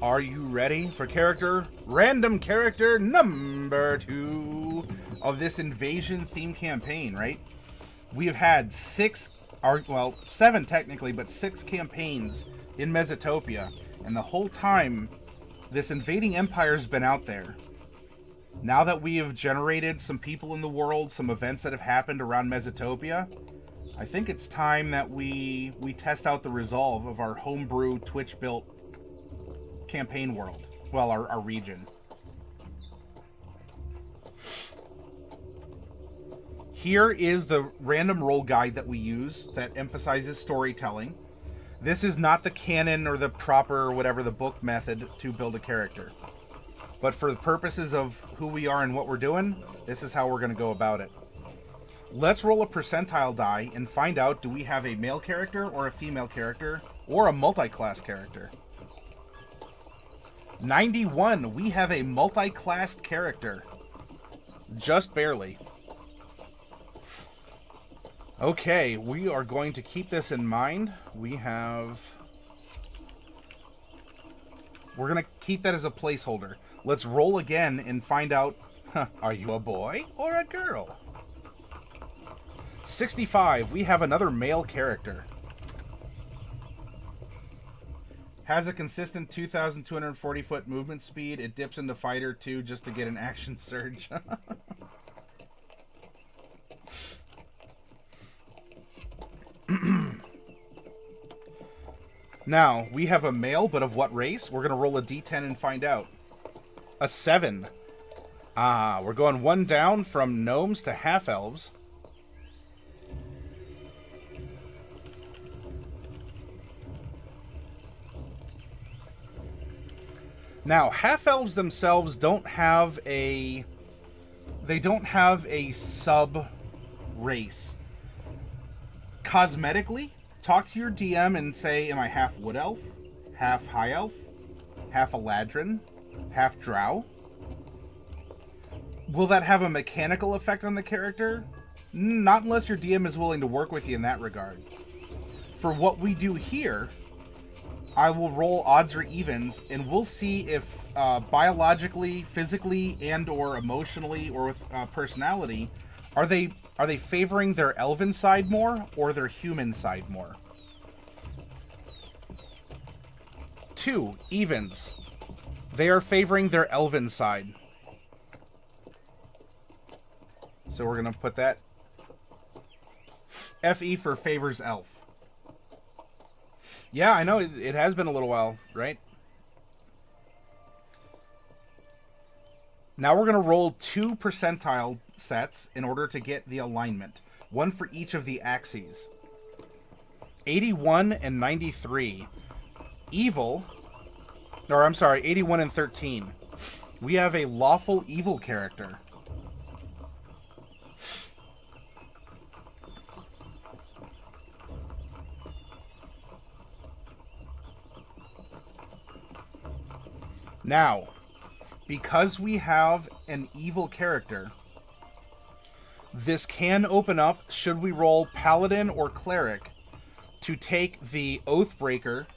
Are you ready for random character number 2 of this Invasion theme campaign, right? We have had 7 technically, but 6 campaigns in Mesotopia. And the whole time, this invading empire's been out there. Now that we have generated some people in the world, some events that have happened around Mesotopia, I think it's time that we test out the resolve of our homebrew Twitch-built campaign world. Well, our region. Here is the random roll guide that we use that emphasizes storytelling. This is not the canon or the proper or whatever the book method to build a character. But for the purposes of who we are and what we're doing, this is how we're going to go about it. Let's roll a percentile die and find out, do we have a male character or a female character or a multi-class character? 91, we have a multi-classed character. Just barely. Okay, we are going to keep this in mind. We're going to keep that as a placeholder. Let's roll again and find out, are you a boy or a girl? 65, we have another male character. Has a consistent 2,240-foot movement speed. It dips into Fighter 2 just to get an action surge. Now, we have a male, but of what race? We're going to roll a d10 and find out. A 7. We're going 1 down from gnomes to half-elves. Now, half-elves themselves don't have a sub-race. Cosmetically, talk to your DM and say, am I half wood elf, half high elf, half eladrin, half drow? Will that have a mechanical effect on the character? Not unless your DM is willing to work with you in that regard. For what we do here, I will roll odds or evens, and we'll see if biologically, physically, and or emotionally, or with personality, are they favoring their elven side more or their human side more? 2 evens. They are favoring their elven side. So we're gonna put that FE for favors elf. Yeah, I know, it has been a little while, right? Now we're going to roll 2 percentile sets in order to get the alignment. 1 for each of the axes. 81 and 93. 81 and 13. We have a lawful evil character. Now, because we have an evil character, this can open up, should we roll Paladin or Cleric, to take the Oathbreaker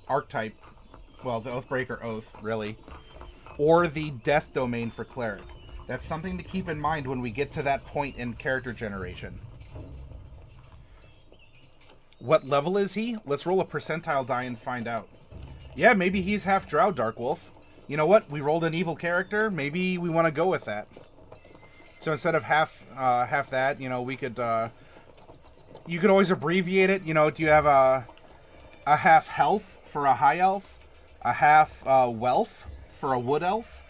archetype, well, the Oathbreaker Oath, really, or the Death Domain for Cleric. That's something to keep in mind when we get to that point in character generation. What level is he? Let's roll a percentile die and find out. Yeah, maybe he's half drow, Dark Wolf. You know what? We rolled an evil character. Maybe we want to go with that. So instead of half that, you know, we could you could always abbreviate it. You know, do you have a half health for a high elf, a half wealth for a wood elf,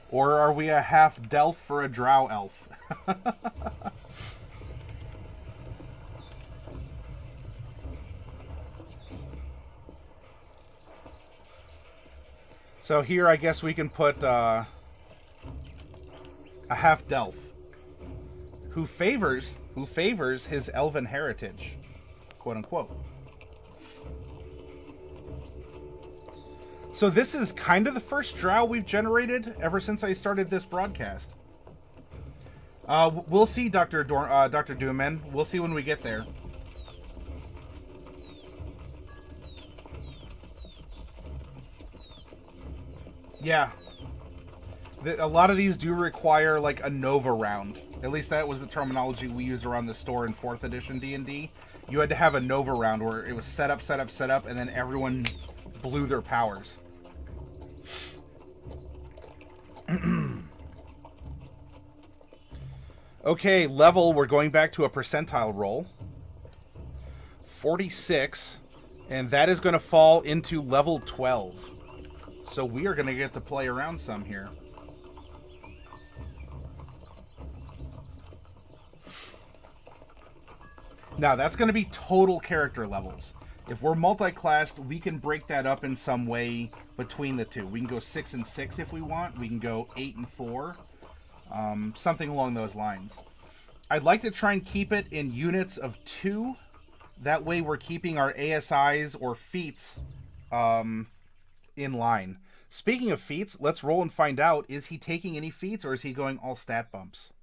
or are we a half delf for a drow elf? So here, I guess we can put a half delf who favors his elven heritage, quote unquote. So this is kind of the first drow we've generated ever since I started this broadcast. We'll see, Dr. Dooman. We'll see when we get there. Yeah. A lot of these do require, like, a Nova round. At least that was the terminology we used around the store in 4th edition D&D. You had to have a Nova round where it was set up, and then everyone blew their powers. Okay, level, we're going back to a percentile roll. 46, and that is going to fall into level 12. So we are going to get to play around some here. Now, that's going to be total character levels. If we're multi-classed, we can break that up in some way between the two. We can go 6 and 6 if we want. We can go 8 and 4. Something along those lines. I'd like to try and keep it in units of 2. That way we're keeping our ASIs or feats in line. Speaking of feats, let's roll and find out. Is he taking any feats or is he going all stat bumps?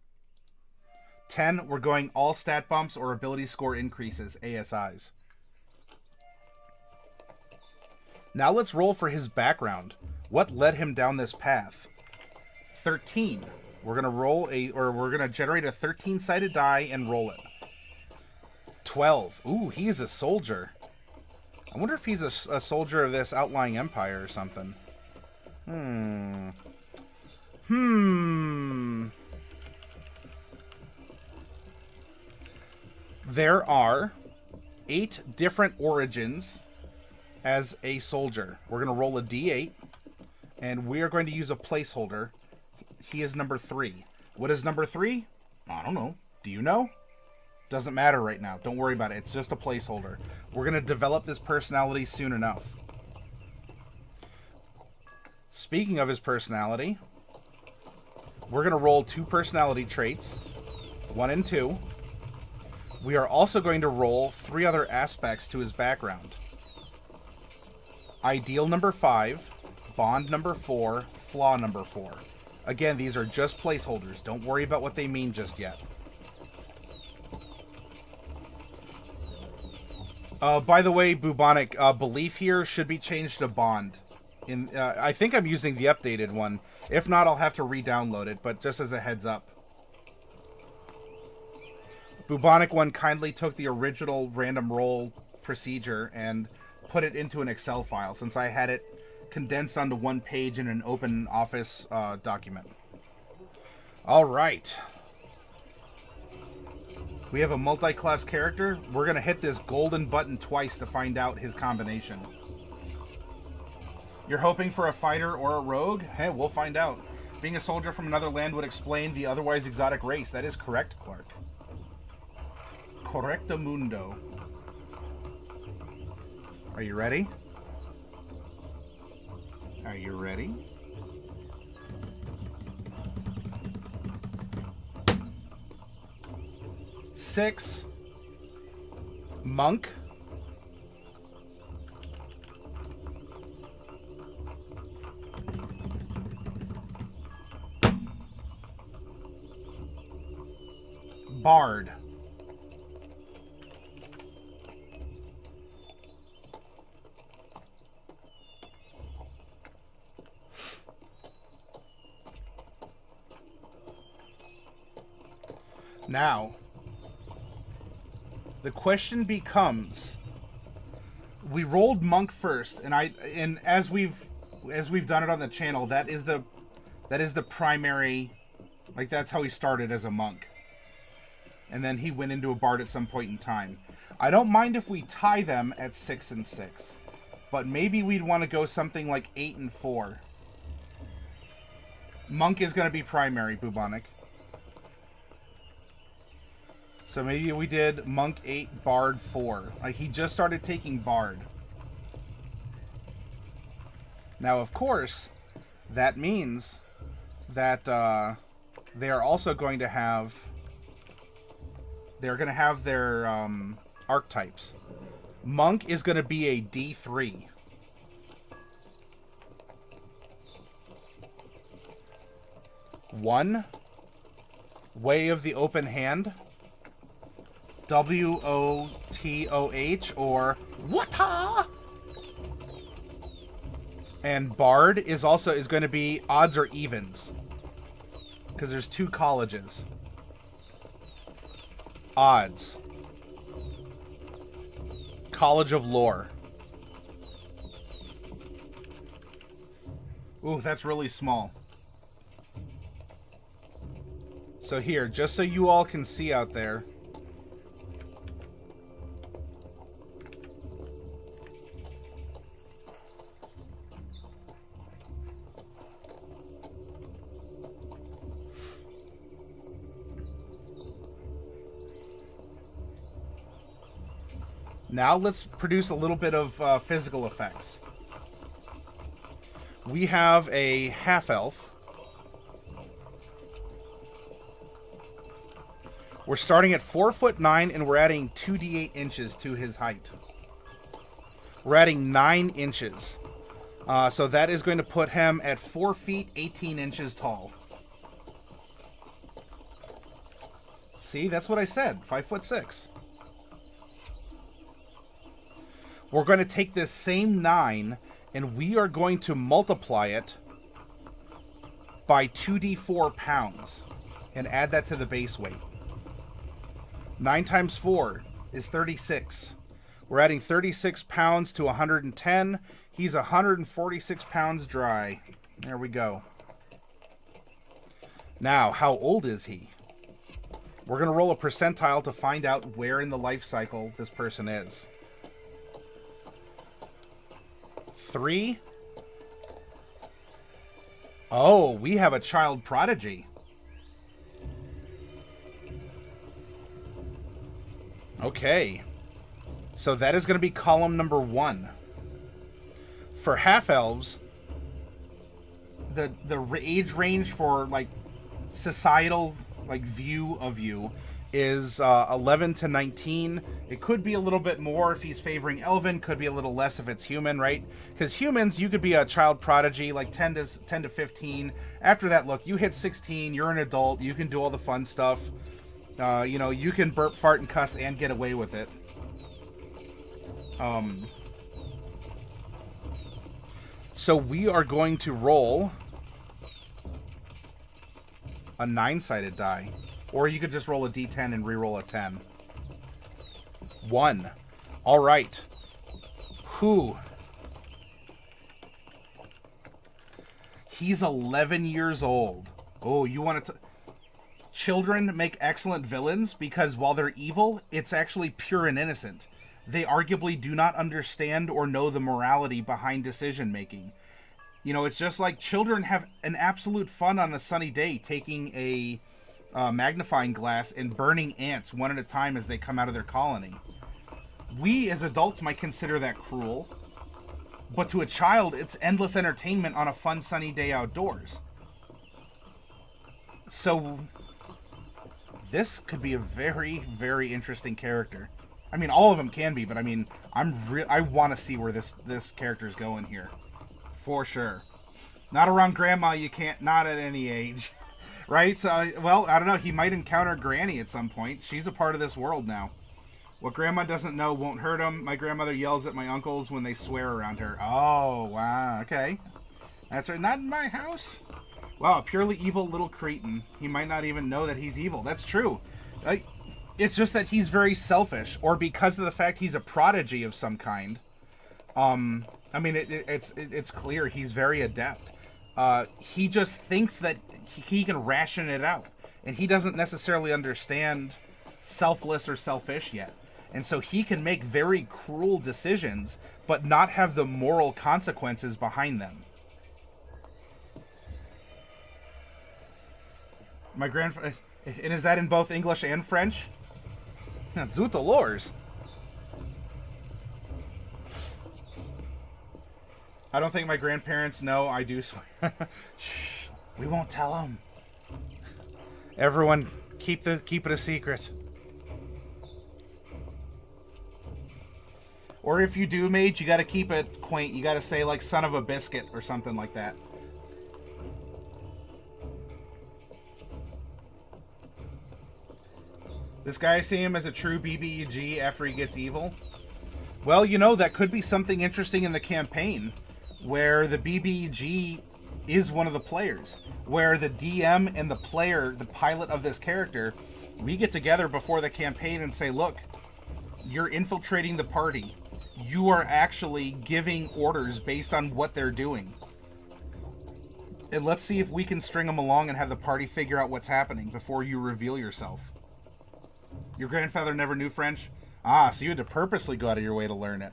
10, we're going all stat bumps or ability score increases, ASIs. Now let's roll for his background. What led him down this path? 13. We're going to generate a 13-sided die and roll it. 12. Ooh, he's a soldier. I wonder if he's a soldier of this outlying empire or something. There are 8 different origins as a soldier. We're going to roll a d8, and we are going to use a placeholder. He is number 3. What is number 3? I don't know. Do you know? Doesn't matter right now. Don't worry about it. It's just a placeholder. We're going to develop this personality soon enough. Speaking of his personality, we're going to roll 2 personality traits, 1 and 2. We are also going to roll 3 other aspects to his background. Ideal number 5, bond number 4, flaw number 4. Again, these are just placeholders. Don't worry about what they mean just yet. By the way, Bubonic, belief here should be changed to bond. I think I'm using the updated one. If not, I'll have to re-download it, but just as a heads up. Bubonic one kindly took the original random roll procedure and put it into an Excel file, since I had it condensed onto one page in an open office document. All right. We have a multi-class character. We're going to hit this golden button twice to find out his combination. You're hoping for a fighter or a rogue? Hey, we'll find out. Being a soldier from another land would explain the otherwise exotic race. That is correct, Clark. Correctamundo. Are you ready? Are you ready? Six. Monk. Bard. Now, the question becomes, we rolled monk first, and as we've done it on the channel, that is the primary, like, that's how he started as a monk. And then he went into a bard at some point in time. I don't mind if we tie them at 6 and 6, but maybe we'd want to go something like 8 and 4. Monk is going to be primary, Bubonic. So maybe we did Monk 8, Bard 4. Like, he just started taking Bard. Now, of course, that means that they are also going to have... They're going to have their archetypes. Monk is going to be a D3. One. Way of the Open Hand. WOTOH or Wata. And Bard is going to be odds or evens. Because there's 2 colleges. Odds. College of Lore. Ooh, that's really small. So here, just so you all can see out there. Now let's produce a little bit of physical effects. We have a half-elf. We're starting at 4'9", and we're adding 2d8 inches to his height. We're adding 9 inches. So that is going to put him at 4 feet, 18 inches tall. See, that's what I said, 5'6". We're going to take this same 9, and we are going to multiply it by 2d4 pounds, and add that to the base weight. 9 times 4 is 36. We're adding 36 pounds to 110. He's 146 pounds dry. There we go. Now, how old is he? We're going to roll a percentile to find out where in the life cycle this person is. 3. Oh, we have a child prodigy. Okay. So that is going to be column number 1. For half-elves, the age range for, like, societal, like, view of you is 11 to 19. It could be a little bit more if he's favoring elven, could be a little less if it's human, right? Because humans, you could be a child prodigy, like 10 to 15. After that, look, you hit 16, you're an adult, you can do all the fun stuff. You know, you can burp, fart, and cuss and get away with it. So we are going to roll a 9-sided die. Or you could just roll a d10 and re-roll a 10. 1. All right. Whew. He's 11 years old. Oh, you want to... Children make excellent villains because while they're evil, it's actually pure and innocent. They arguably do not understand or know the morality behind decision-making. You know, it's just like children have an absolute fun on a sunny day taking a magnifying glass and burning ants one at a time as they come out of their colony. We, as adults, might consider that cruel. But to a child, it's endless entertainment on a fun sunny day outdoors. So... this could be a very, very interesting character. I mean, all of them can be, but I mean, I want to see where this character's going here. For sure. Not around grandma, you can't, not at any age. Right? So, well, I don't know, he might encounter Granny at some point. She's a part of this world now. What grandma doesn't know won't hurt him. My grandmother yells at my uncles when they swear around her. Oh, wow, okay. That's right, not in my house. Wow, a purely evil little cretin. He might not even know that he's evil. That's true. It's just that he's very selfish, or because of the fact he's a prodigy of some kind. I mean, it's clear he's very adept. He just thinks that he can ration it out, and he doesn't necessarily understand selfless or selfish yet. And so he can make very cruel decisions, but not have the moral consequences behind them. My grandfather... And is that in both English and French? Zoot the lors. I don't think my grandparents know I do swear. Shh. We won't tell them. Everyone, keep it a secret. Or if you do, mage, you gotta keep it quaint. You gotta say, like, son of a biscuit or something like that. This guy, I see him as a true BBEG after he gets evil. Well, you know, that could be something interesting in the campaign. where the BBG is one of the players, where the DM and the player, the pilot of this character, we get together before the campaign and say, look, you're infiltrating the party. You are actually giving orders based on what they're doing. And let's see if we can string them along and have the party figure out what's happening before you reveal yourself. Your grandfather never knew French? Ah, so you had to purposely go out of your way to learn it.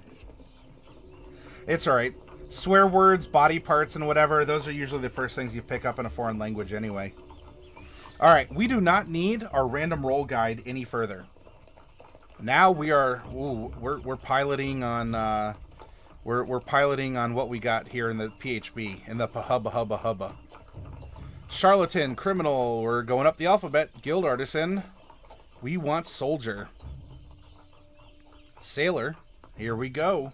It's alright. Swear words, body parts, and whatever, those are usually the first things you pick up in a foreign language anyway. Alright, we do not need our random roll guide any further. Now we are... Ooh, we're piloting on... We're piloting on what we got here in the PHB, in the hubba. Charlatan, criminal, we're going up the alphabet. Guild artisan, we want soldier. Sailor, here we go.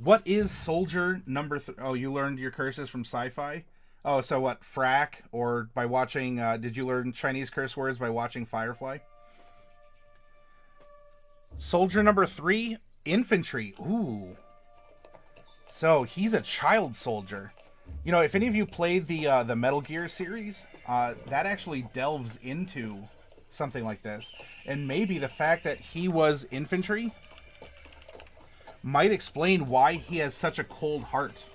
What is soldier number... Oh, you learned your curses from sci-fi? Oh, so what, frack? Or by watching... did you learn Chinese curse words by watching Firefly? Soldier number 3, infantry. Ooh. So, he's a child soldier. You know, if any of you played the Metal Gear series, that actually delves into something like this. And maybe the fact that he was infantry might explain why he has such a cold heart.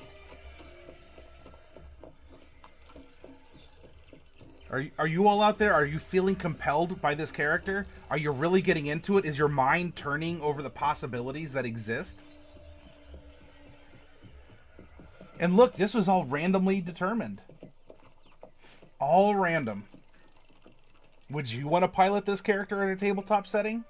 Are you all out there? Are you feeling compelled by this character? Are you really getting into it? Is your mind turning over the possibilities that exist? And look, this was all randomly determined. All random. Would you want to pilot this character in a tabletop setting?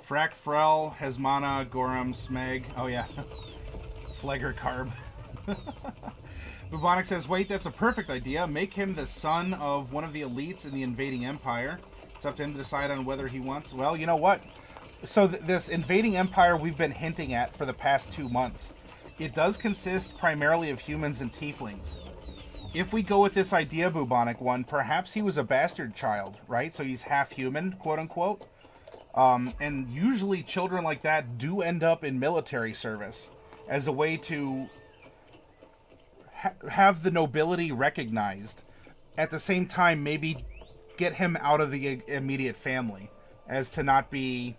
Frack, Frel, Hesmana, Gorham, Smeg. Oh yeah. Flegger Carb. Bubonic says, wait, that's a perfect idea. Make him the son of one of the elites in the invading empire. It's up to him to decide on whether he wants... Well, you know what? So this invading empire we've been hinting at for the past 2 months, it does consist primarily of humans and tieflings. If we go with this idea, Bubonic one, perhaps he was a bastard child, right? So he's half human, quote unquote. And usually children like that do end up in military service as a way to have the nobility recognized. At the same time, maybe get him out of the immediate family, as to not be,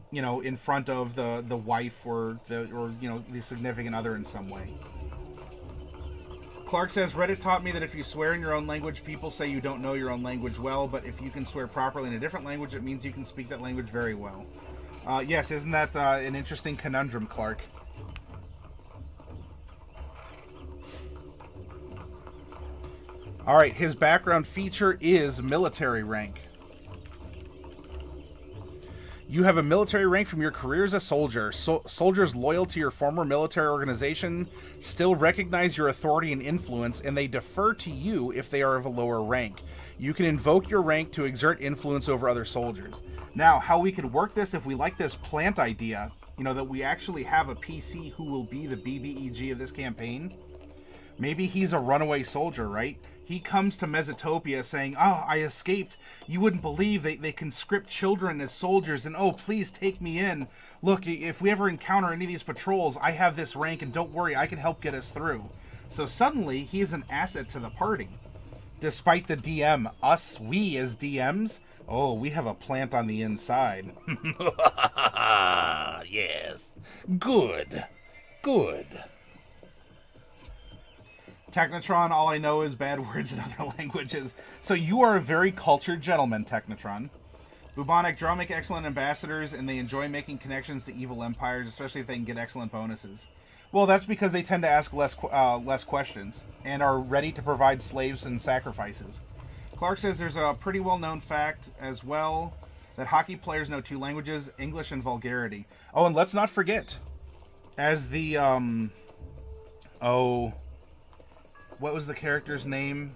you know, in front of the wife or you know, the significant other in some way. Clark says, Reddit taught me that if you swear in your own language, people say you don't know your own language well, but if you can swear properly in a different language, it means you can speak that language very well. Yes, isn't that an interesting conundrum, Clark? Alright, his background feature is military rank. You have a military rank from your career as a soldier. Soldiers loyal to your former military organization still recognize your authority and influence, and they defer to you if they are of a lower rank. You can invoke your rank to exert influence over other soldiers. Now, how we could work this if we like this plant idea, you know, that we actually have a PC who will be the BBEG of this campaign. Maybe he's a runaway soldier, right? He comes to Mesotopia saying, oh, I escaped. You wouldn't believe they conscript children as soldiers, and oh, please take me in. Look, if we ever encounter any of these patrols, I have this rank, and don't worry, I can help get us through. So suddenly, he is an asset to the party. Despite the DM, we as DMs, oh, we have a plant on the inside. Yes. Good. Technotron, all I know is bad words in other languages. So you are a very cultured gentleman, Technotron. Bubonic, Drow make excellent ambassadors, and they enjoy making connections to evil empires, especially if they can get excellent bonuses. Well, that's because they tend to ask less questions, and are ready to provide slaves and sacrifices. Clark says there's a pretty well-known fact as well, that hockey players know 2 languages, English and vulgarity. Oh, and let's not forget, as the, what was the character's name?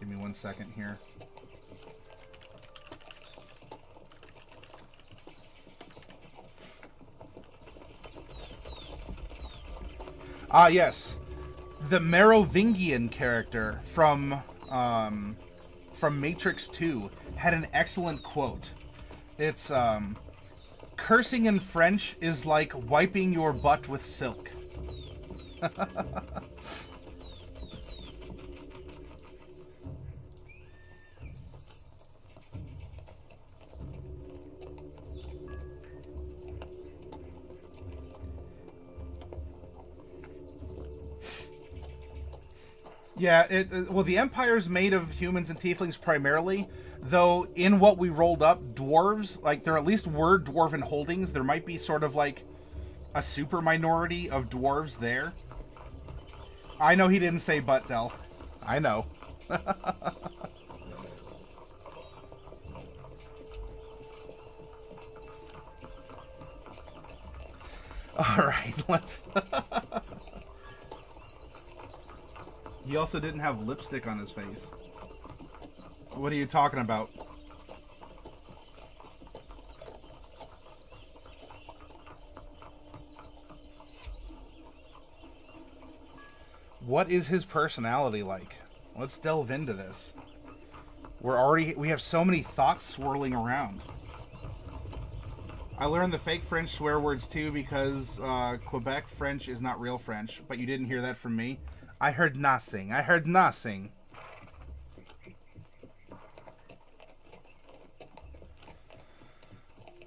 Give me 1 second here. Yes. The Merovingian character from Matrix 2 had an excellent quote. It's, cursing in French is like wiping your butt with silk. Yeah, well, the Empire's made of humans and tieflings primarily, though in what we rolled up, dwarves, like, there at least were dwarven holdings. There might be sort of like a super minority of dwarves there. I know he didn't say butt, Del. I know. Alright, let's... He also didn't have lipstick on his face. What are you talking about? What is his personality like? Let's delve into this. We have so many thoughts swirling around. I learned the fake French swear words too because Quebec French is not real French, but you didn't hear that from me. I heard nothing. I heard nothing.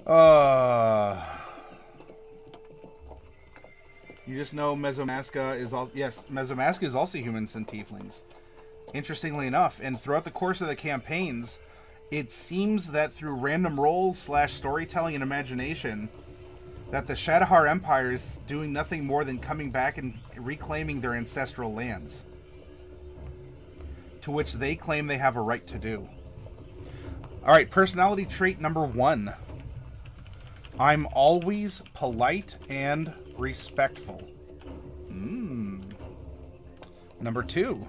You just know Mesomasca is also... Yes, Mesomasca is also humans and tieflings. Interestingly enough, and throughout the course of the campaigns, it seems that through random rolls / storytelling and imagination, that the Shadahar Empire is doing nothing more than coming back and reclaiming their ancestral lands, to which they claim they have a right to do. Alright, personality trait number 1. I'm always polite and respectful. Number 2.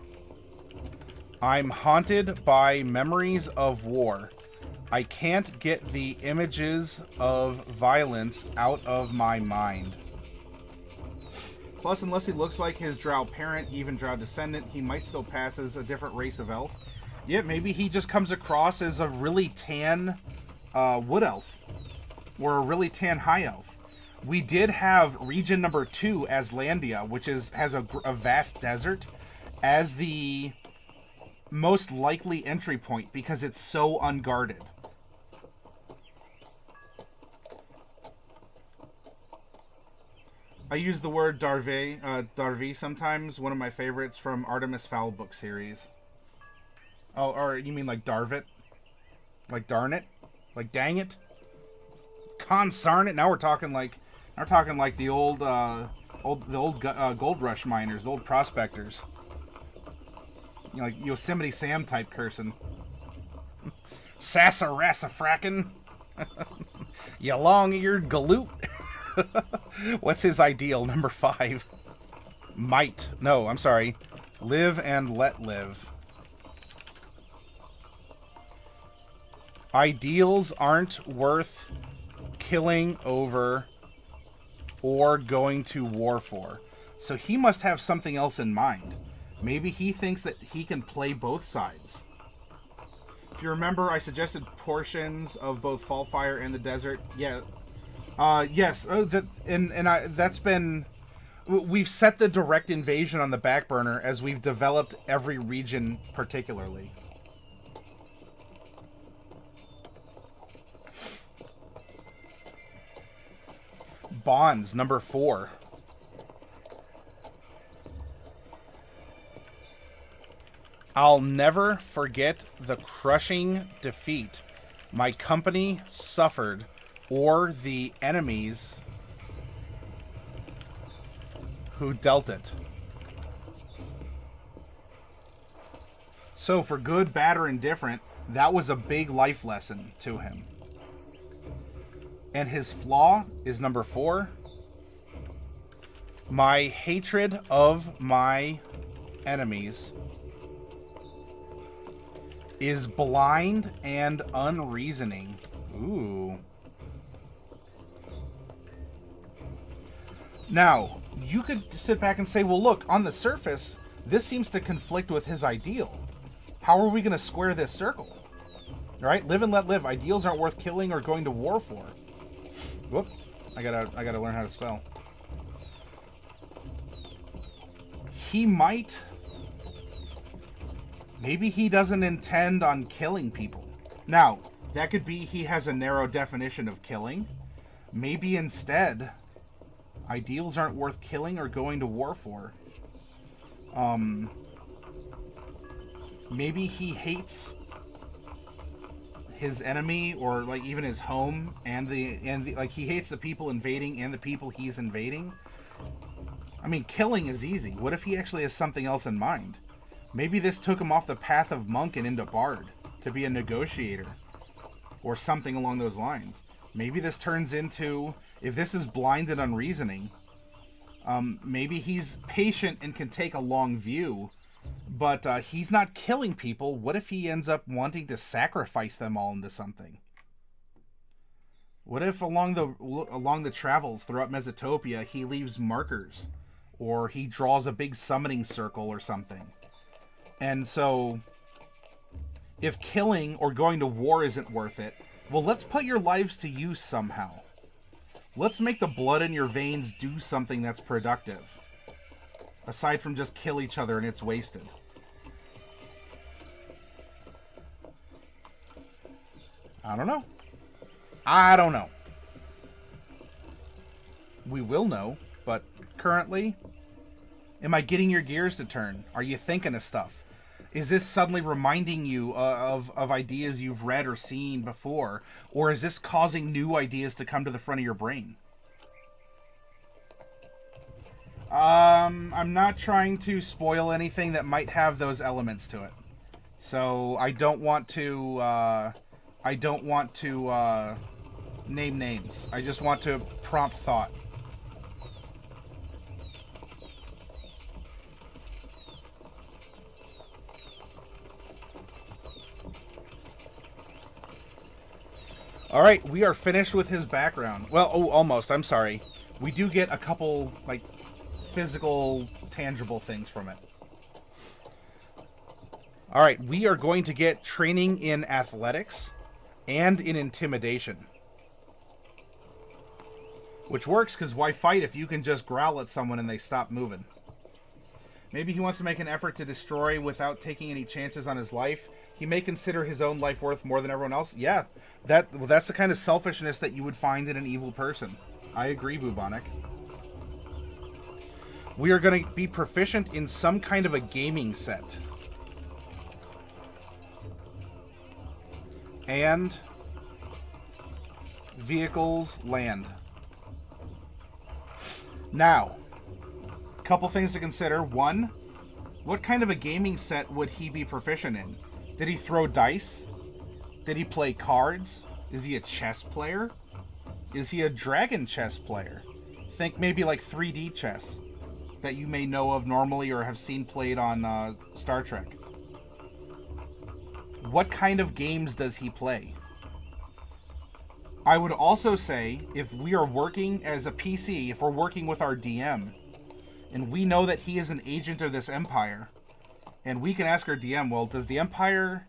I'm haunted by memories of war. I can't get the images of violence out of my mind. Plus, unless he looks like his drow parent, even drow descendant, he might still pass as a different race of elf. Yeah, maybe he just comes across as a really tan wood elf. Or a really tan high elf. We did have region number 2, Aslandia, which has a vast desert, as the most likely entry point because it's so unguarded. I use the word Darvi sometimes, one of my favorites from Artemis Fowl book series. Oh, or you mean like Darvit? Like darn it? Like dang it? Consarn it. Now we're talking like the old gold rush miners, the old prospectors. You know, like Yosemite Sam type cursing. Sassarassa-frackin'. You long-eared galoot. What's his ideal? Number 5. Might. No, I'm sorry. Live and let live. Ideals aren't worth killing over or going to war for. So he must have something else in mind. Maybe he thinks that he can play both sides. If you remember, I suggested portions of both Fallfire and the Desert. Yeah. Yes. Oh, that's been... We've set the direct invasion on the back burner as we've developed every region particularly. Bonds, number 4. I'll never forget the crushing defeat my company suffered or the enemies who dealt it. So for good, bad, or indifferent, that was a big life lesson to him. And his flaw is number 4. My hatred of my enemies is blind and unreasoning. Ooh. Now, you could sit back and say, well, look, on the surface, this seems to conflict with his ideal. How are we going to square this circle? Right? Live and let live. Ideals aren't worth killing or going to war for. Whoop. I gotta learn how to spell. He might... Maybe he doesn't intend on killing people. Now, that could be he has a narrow definition of killing. Maybe instead, ideals aren't worth killing or going to war for. Maybe he hates his enemy, or like even his home, and the like he hates the people invading and the people he's invading. I mean, killing is easy. What if he actually has something else in mind? Maybe this took him off the path of monk and into bard to be a negotiator or something along those lines. Maybe this turns into, if this is blind and unreasoning, maybe he's patient and can take a long view, but he's not killing people. What if he ends up wanting to sacrifice them all into something? What if along the travels throughout Mesotopia he leaves markers, or he draws a big summoning circle or something? And so, if killing or going to war isn't worth it, well, let's put your lives to use somehow. Let's make the blood in your veins do something that's productive. Aside from just kill each other and it's wasted. I don't know. I don't know. We will know, but currently, am I getting your gears to turn? Are you thinking of stuff? Is this suddenly reminding you of ideas you've read or seen before? Or is this causing new ideas to come to the front of your brain? I'm not trying to spoil anything that might have those elements to it. So I don't want to name names. I just want to prompt thought. All right, we are finished with his background. Well, almost. I'm sorry. We do get a couple, like, physical, tangible things from it. All right, we are going to get training in athletics and in intimidation. Which works, because why fight if you can just growl at someone and they stop moving? Maybe he wants to make an effort to destroy without taking any chances on his life. He may consider his own life worth more than everyone else. Yeah, that's the kind of selfishness that you would find in an evil person. I agree, Bubonic. We are going to be proficient in some kind of a gaming set. And vehicles land. Now, a couple things to consider. One, what kind of a gaming set would he be proficient in? Did he throw dice? Did he play cards? Is he a chess player? Is he a dragon chess player? Think maybe like 3D chess that you may know of normally or have seen played on Star Trek. What kind of games does he play? I would also say, if we are working as a PC, if we're working with our DM, and we know that he is an agent of this empire, and we can ask our DM, well, does the Empire...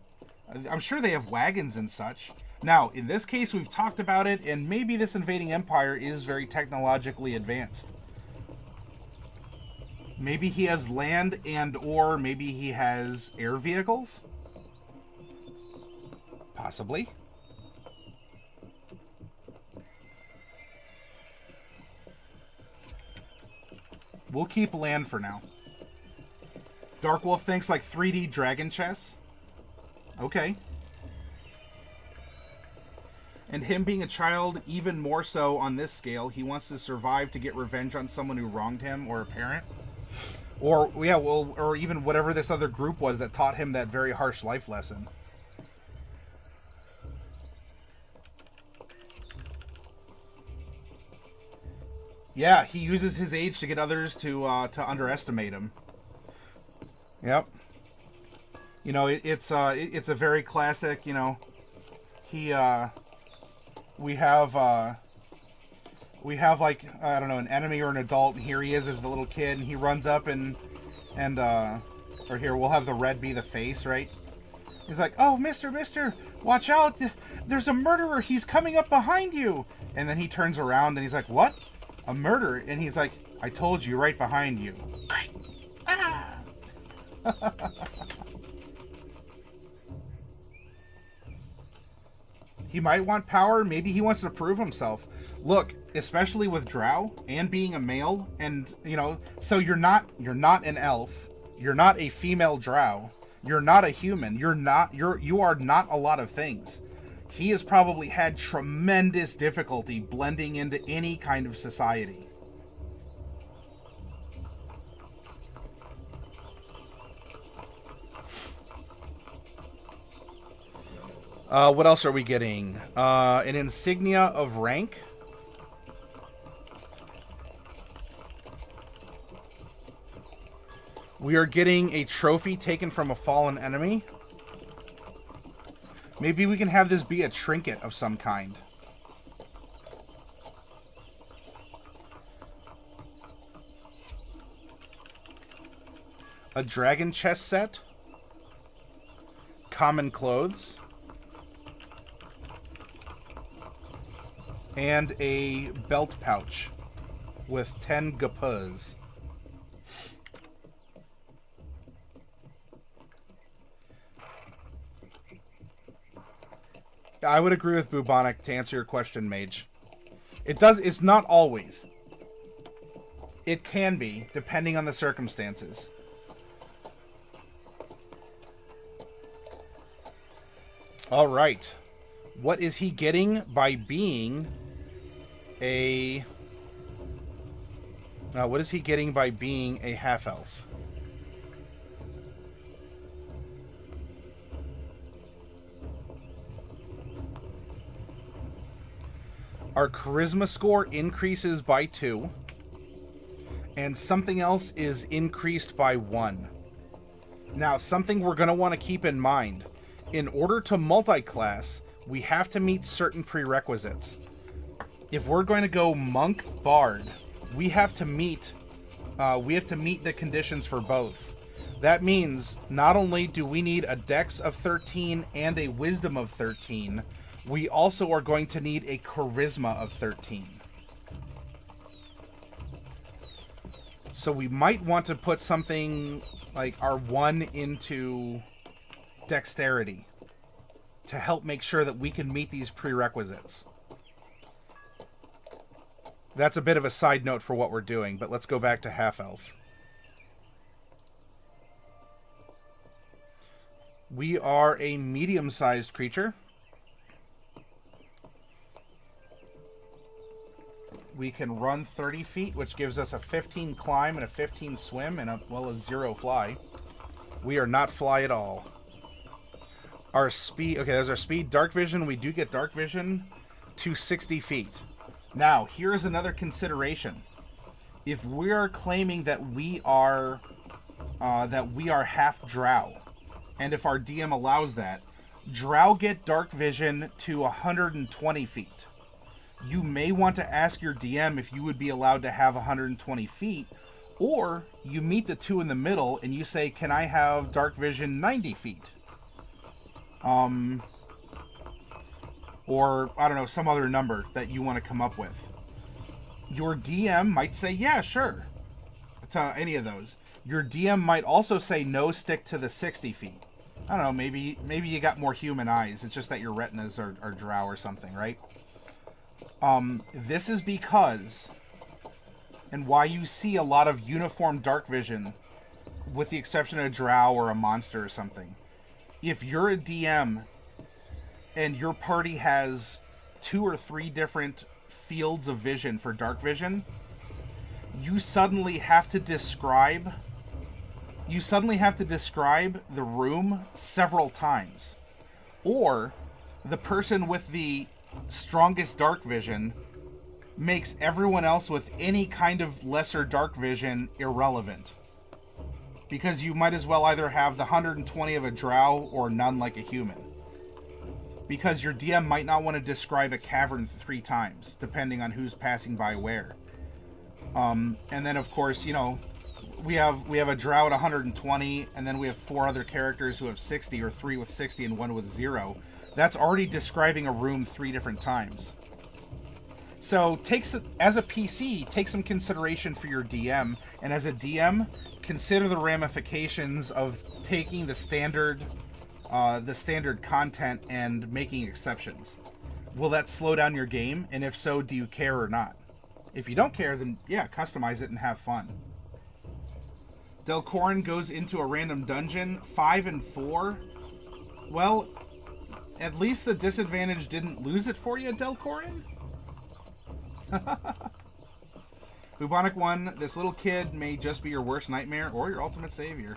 I'm sure they have wagons and such. Now, in this case, we've talked about it, and maybe this invading empire is very technologically advanced. Maybe he has land or maybe he has air vehicles? Possibly. We'll keep land for now. Dark Wolf thinks like 3D dragon chess. Okay. And him being a child, even more so on this scale, he wants to survive to get revenge on someone who wronged him, or a parent. Or, yeah, well, or even whatever this other group was that taught him that very harsh life lesson. Yeah, he uses his age to get others to underestimate him. Yep. You know, it's a very classic, you know, we have we have like, I don't know, an enemy or an adult, and here he is as the little kid, and he runs up and or here, we'll have the red be the face, right? He's like, oh, mister, watch out, there's a murderer, he's coming up behind you. And then he turns around and he's like, what? A murderer? And he's like, I told you, right behind you. He might want power, maybe he wants to prove himself. Look, especially with drow and being a male, and you know, so you're not an elf, you're not a female drow, you're not a human, you are not a lot of things. He has probably had tremendous difficulty blending into any kind of society. What else are we getting? An insignia of rank. We are getting a trophy taken from a fallen enemy. Maybe we can have this be a trinket of some kind. A dragon chest set. Common clothes. And a belt pouch with 10 gapuz. I would agree with Bubonic to answer your question, Mage. It's not always. It can be, depending on the circumstances. All right. What is he getting by being a... what is he getting by being a half-elf? Our charisma score increases by 2. And something else is increased by 1. Now, something we're going to want to keep in mind. In order to multi-class, we have to meet certain prerequisites. If we're going to go monk bard, we have to meet the conditions for both. That means not only do we need a dex of 13 and a wisdom of 13, we also are going to need a charisma of 13. So we might want to put something like our 1 into dexterity to help make sure that we can meet these prerequisites. That's a bit of a side note for what we're doing, but let's go back to half-elf. We are a medium-sized creature. We can run 30 feet, which gives us a 15 climb and a 15 swim, and well, a 0 fly. We are not fly at all. Our speed... Okay, there's our speed. Dark vision. We do get dark vision to 60 feet. Now, here's another consideration. If we are claiming that we are half-drow, and if our DM allows that, drow get dark vision to 120 feet. You may want to ask your DM if you would be allowed to have 120 feet, or you meet the two in the middle and you say, can I have dark vision 90 feet? Or, I don't know, some other number that you want to come up with. Your DM might say, yeah, sure, to any of those. Your DM might also say, no, stick to the 60 feet. I don't know, maybe you got more human eyes. It's just that your retinas are drow or something, right? This is because, and why you see a lot of uniform dark vision, with the exception of a drow or a monster or something. If you're a DM and your party has 2 or 3 different fields of vision for dark vision, you suddenly have to describe the room several times. Or the person with the strongest dark vision makes everyone else with any kind of lesser dark vision irrelevant. Because you might as well either have the 120 of a drow or none like a human. because your DM might not want to describe a cavern 3 times, depending on who's passing by where. And then, of course, you know, we have a drow at 120, and then we have 4 other characters who have 60, or 3 with 60 and 1 with 0. That's already describing a room 3 different times. So, as a PC, take some consideration for your DM, and as a DM, consider the ramifications of taking the standard content and making exceptions. Will that slow down your game? And if so, do you care or not? If you don't care, then yeah, customize it and have fun. Delcorin goes into a random dungeon, 5 and 4. Well, at least the disadvantage didn't lose it for you, Delcorin. Bubonic 1, this little kid may just be your worst nightmare or your ultimate savior.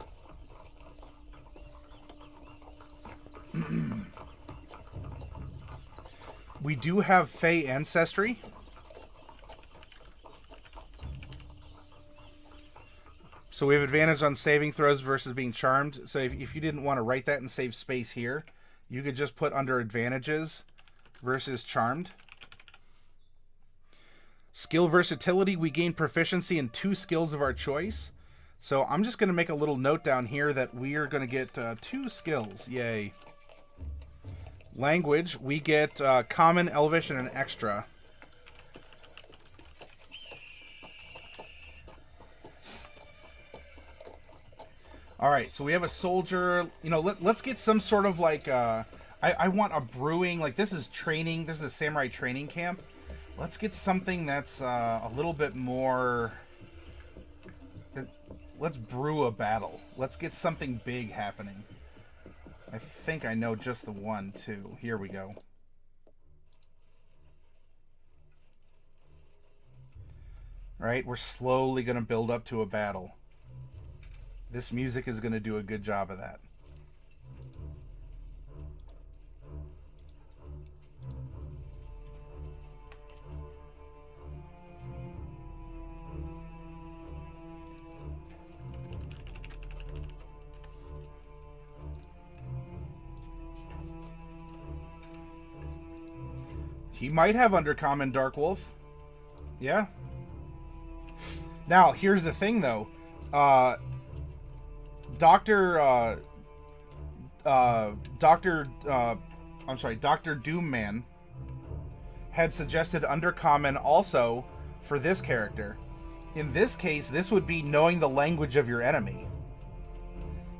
We do have Fey ancestry. So we have advantage on saving throws versus being charmed. So if you didn't want to write that and save space here, you could just put under advantages versus charmed. Skill versatility, we gain proficiency in 2 skills of our choice. So I'm just going to make a little note down here that we are going to get 2 skills. Yay. Language, we get common, elvish, and an extra. Alright, so we have a soldier. You know, let's get some sort of like... I want a brewing... Like, this is training. This is a samurai training camp. Let's get something that's a little bit more... Let's brew a battle. Let's get something big happening. I think I know just the one, too. Here we go. Alright, we're slowly going to build up to a battle. This music is going to do a good job of that. He might have Undercommon Dark Wolf. Yeah. Now, here's the thing, though. Dr. Doomman had suggested Undercommon also for this character. In this case, this would be knowing the language of your enemy.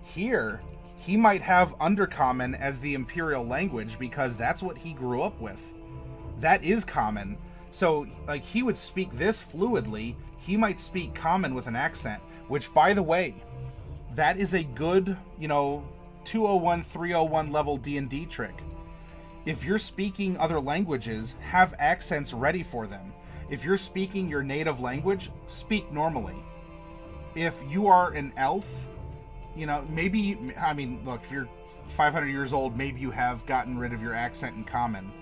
Here, he might have Undercommon as the Imperial language because that's what he grew up with. That is common. So, like, he would speak this fluidly. He might speak common with an accent, which, by the way, that is a good, you know, 201, 301 level D&D trick. If you're speaking other languages, have accents ready for them. If you're speaking your native language, speak normally. If you are an elf, you know, maybe, I mean, look, if you're 500 years old, maybe you have gotten rid of your accent in common.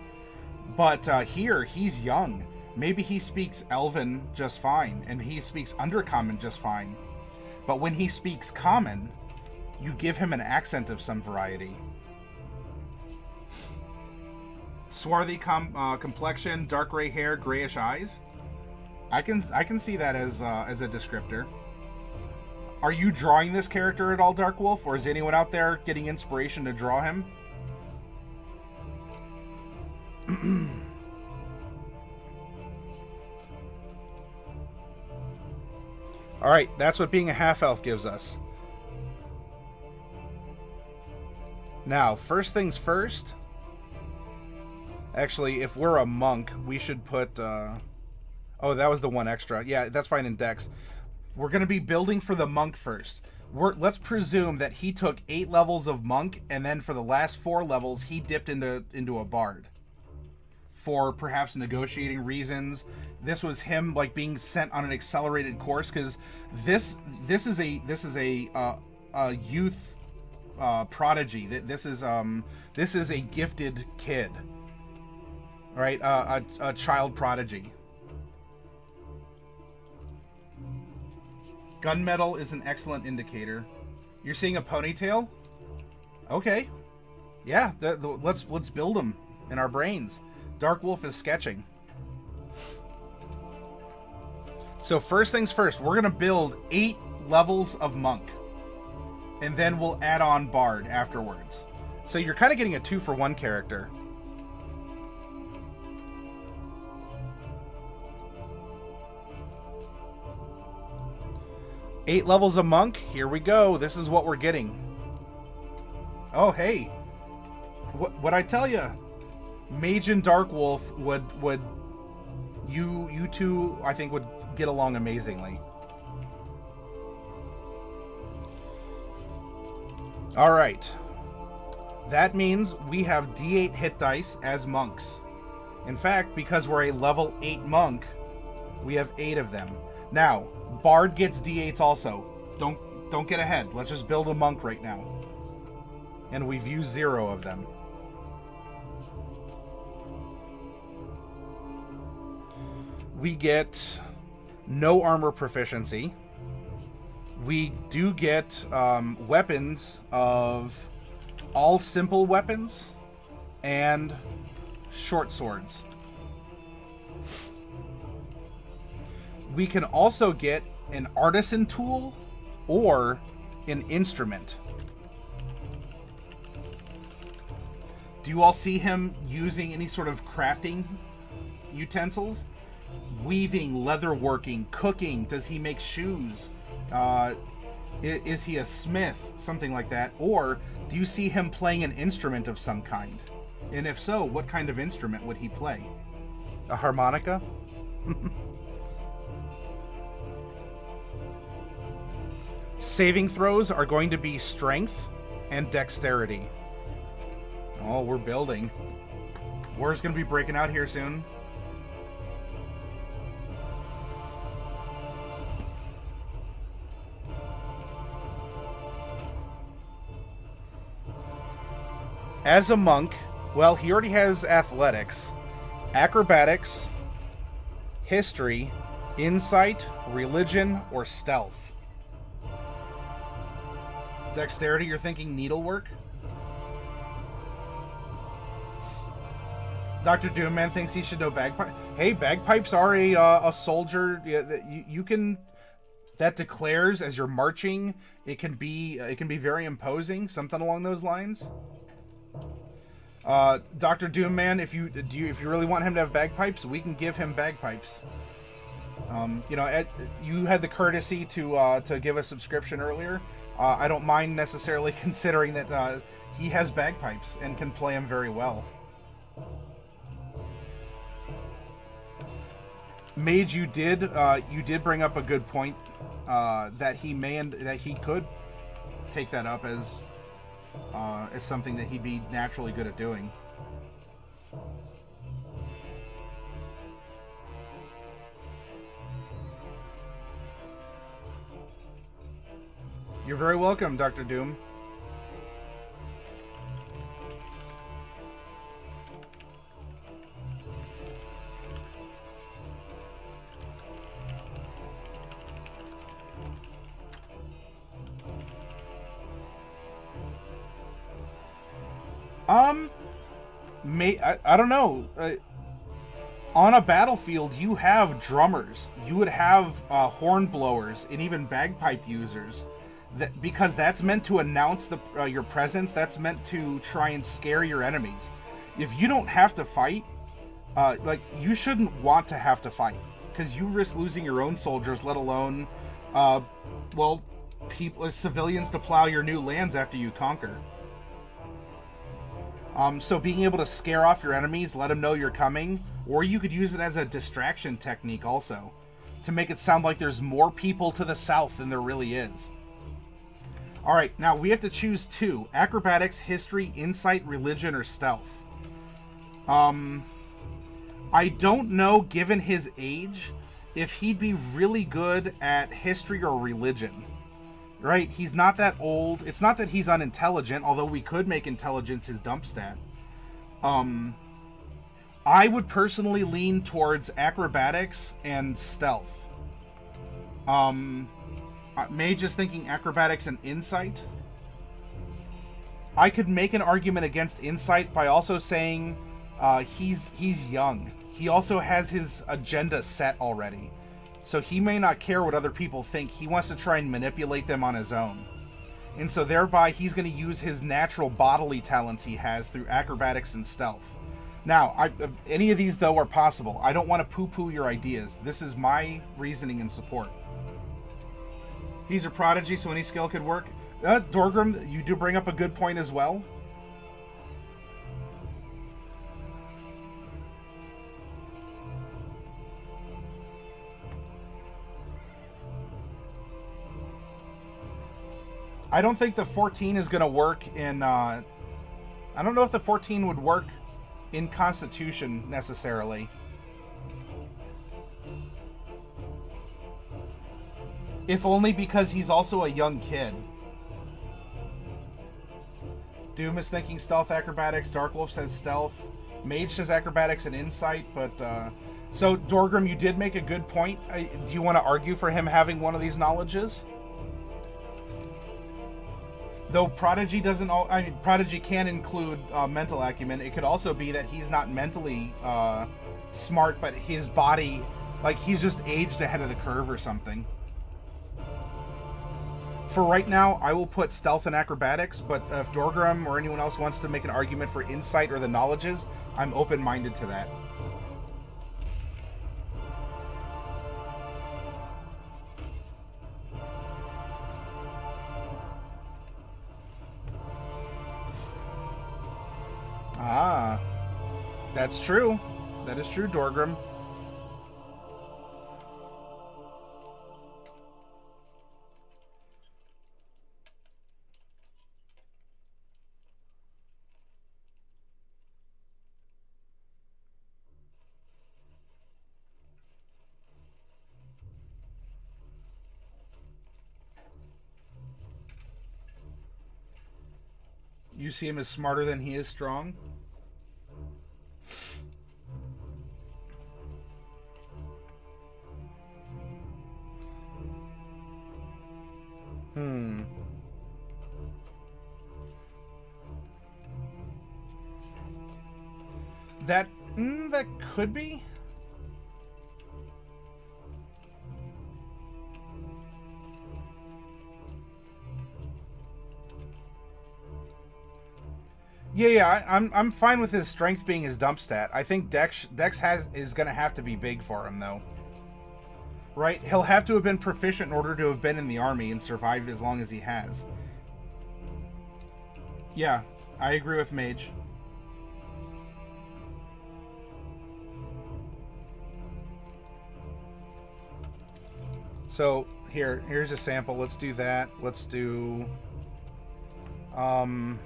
But here, he's young. Maybe he speaks Elven just fine, and he speaks Undercommon just fine. But when he speaks Common, you give him an accent of some variety. Swarthy complexion, dark gray hair, grayish eyes. I can see that as a descriptor. Are you drawing this character at all, Dark Wolf, or is anyone out there getting inspiration to draw him? Alright, that's what being a half-elf gives us. Now, first things first. Actually, if we're a monk, we should put... Oh, that was the one extra. Yeah, that's fine in Dex. We're going to be building for the monk first. Let's presume that he took 8 levels of monk, and then for the last 4 levels, he dipped into a bard. For perhaps negotiating reasons. This was him like being sent on an accelerated course because this is a youth prodigy. This is a gifted kid, right? A child prodigy. Gunmetal is an excellent indicator. You're seeing a ponytail? Okay. Yeah, let's build them in our brains. Dark Wolf is sketching. So first things first, we're going to build 8 levels of Monk. And then we'll add on Bard afterwards. So you're kind of getting a 2-for-1 character. Eight levels of Monk. Here we go. This is what we're getting. Oh, hey. What I tell you? Mage and Dark Wolf would you two, I think, would get along amazingly. All right. That means we have D8 hit dice as monks. In fact, because we're a level 8 monk, we have 8 of them. Now, Bard gets D8s also. Don't get ahead. Let's just build a monk right now. And we've used 0 of them. We get no armor proficiency. We do get weapons of all simple weapons and short swords. We can also get an artisan tool or an instrument. Do you all see him using any sort of crafting utensils? Weaving, leatherworking, cooking. Does he make shoes? Is he a smith? Something like that. Or do you see him playing an instrument of some kind? And if so, what kind of instrument would he play? A harmonica? Saving throws are going to be strength and dexterity. Oh, we're building. War's going to be breaking out here soon. As a monk, well, he already has athletics, acrobatics, history, insight, religion, or stealth. Dexterity, you're thinking needlework? Dr. Doomman thinks he should know bagpipes. Hey, bagpipes are a soldier. Yeah, you can. That declares as you're marching. It can be very imposing. Something along those lines. Dr. Doomman, if you really want him to have bagpipes, we can give him bagpipes. You had the courtesy to give a subscription earlier. I don't mind necessarily considering that he has bagpipes and can play them very well. Mage, you did bring up a good point that he could take that up as something that he'd be naturally good at doing. You're very welcome, Dr. Doom. I don't know. On a battlefield, you have drummers. You would have horn blowers and even bagpipe users. Because that's meant to announce your presence. That's meant to try and scare your enemies. If you don't have to fight, you shouldn't want to have to fight, because you risk losing your own soldiers, let alone, civilians to plow your new lands after you conquer. So being able to scare off your enemies, let them know you're coming, or you could use it as a distraction technique also, to make it sound like there's more people to the south than there really is. Alright, now we have to choose 2. Acrobatics, history, insight, religion, or stealth. I don't know, given his age, if he'd be really good at history or religion. Right? He's not that old. It's not that he's unintelligent, although we could make intelligence his dump stat. I would personally lean towards acrobatics and stealth. Mage is thinking acrobatics and insight. I could make an argument against insight by also saying he's young. He also has his agenda set already. So he may not care what other people think. He wants to try and manipulate them on his own. And so thereby he's going to use his natural bodily talents he has through acrobatics and stealth. Now, any of these, though, are possible. I don't want to poo-poo your ideas. This is my reasoning and support. He's a prodigy, so any skill could work. Dorgrim, you do bring up a good point as well. I don't think the 14 is going to work in... I don't know if the 14 would work in Constitution, necessarily. If only because he's also a young kid. Doom is thinking stealth acrobatics. Darkwolf says stealth. Mage says acrobatics and insight, but... So, Dorgrim, you did make a good point. Do you want to argue for him having one of these knowledges? Though Prodigy doesn't... Prodigy can include mental acumen. It could also be that he's not mentally smart, but his body... Like, he's just aged ahead of the curve or something. For right now, I will put stealth and acrobatics, but if Dorgrim or anyone else wants to make an argument for insight or the knowledges, I'm open-minded to that. Ah, that's true. That is true, Dorgrim. You see him as smarter than he is strong? That could be. Yeah, I'm fine with his strength being his dump stat. I think Dex is going to have to be big for him, though. Right? He'll have to have been proficient in order to have been in the army and survived as long as he has. Yeah, I agree with Mage. So, here's a sample. Let's do that. Let's do... I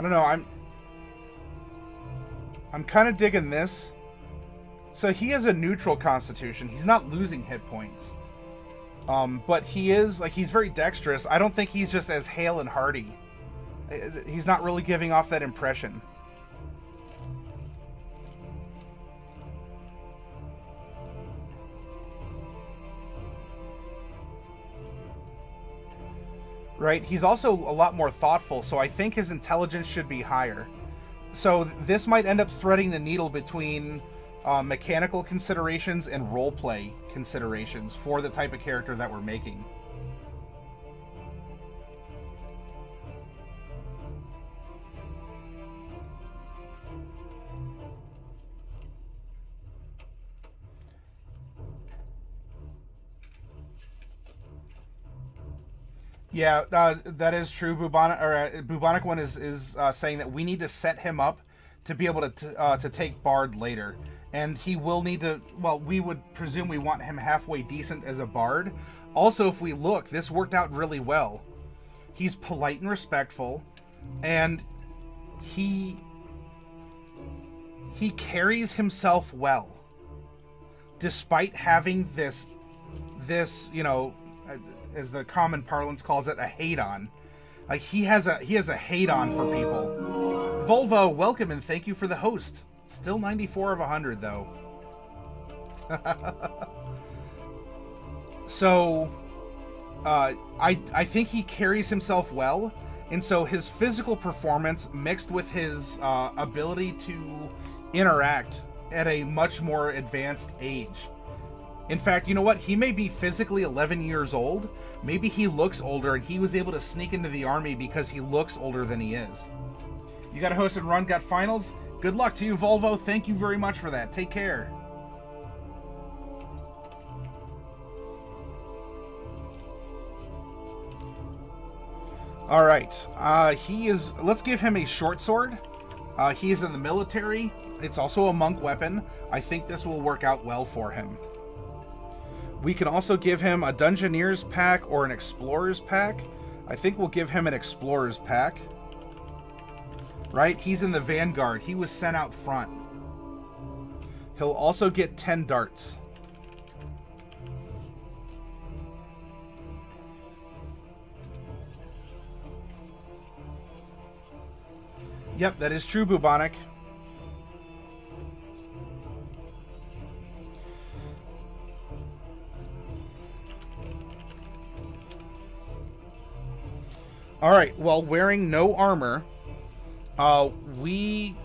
don't know, I'm kind of digging this. So he has a neutral constitution. He's not losing hit points. But he is, like, he's very dexterous. I don't think he's just as hale and hearty. He's not really giving off that impression. Right? He's also a lot more thoughtful, so I think his intelligence should be higher. So this might end up threading the needle between mechanical considerations and roleplay considerations for the type of character that we're making. Yeah, that is true. Bubonic one is saying that we need to set him up to be able to take Bard later, and he will need to. Well, we would presume we want him halfway decent as a Bard. Also, if we look, this worked out really well. He's polite and respectful, and he carries himself well, despite having this as the common parlance calls it, a hate-on. Like, he has a hate-on for people. Volvo, welcome and thank you for the host. Still 94 of 100, though. So, I think he carries himself well, and so his physical performance mixed with his ability to interact at a much more advanced age. In fact, you know what? He may be physically 11 years old. Maybe he looks older, and he was able to sneak into the army because he looks older than he is. You got a host and run, got finals? Good luck to you, Volvo. Thank you very much for that. Take care. All right. Let's give him a short sword. He is in the military. It's also a monk weapon. I think this will work out well for him. We can also give him a Dungeoneer's pack or an Explorer's pack. I think we'll give him an Explorer's pack. Right? He's in the Vanguard. He was sent out front. He'll also get 10 darts. Yep, that is true, Bubonic. Alright, while wearing no armor, we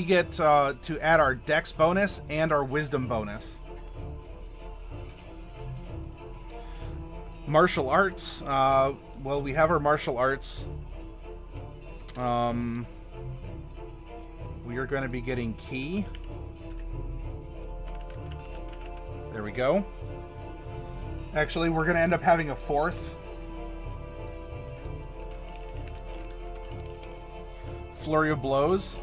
get to add our dex bonus and our wisdom bonus. Martial arts, well, we have our martial arts. We are going to be getting key. There we go. Actually, we're going to end up having a fourth. Flurry of blows.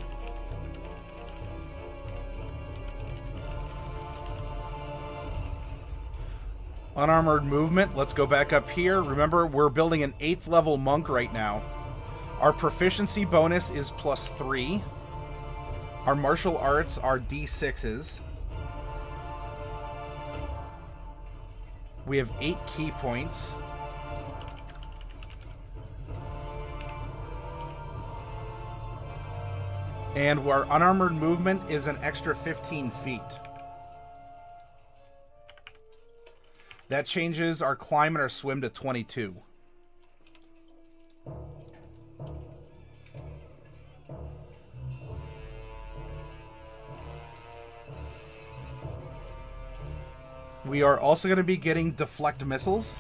Unarmored movement. Let's go back up here. Remember, we're building an 8th level monk right now. Our proficiency bonus is +3. Our martial arts are D6s. We have 8 key points. And our unarmored movement is an extra 15 feet. That changes our climb and our swim to 22. We are also going to be getting deflect missiles.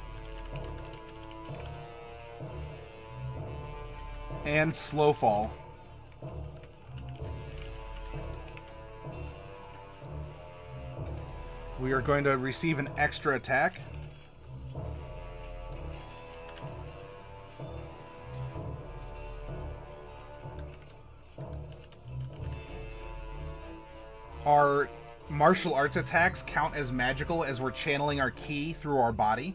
And slow fall. We are going to receive an extra attack. Our martial arts attacks count as magical as we're channeling our ki through our body.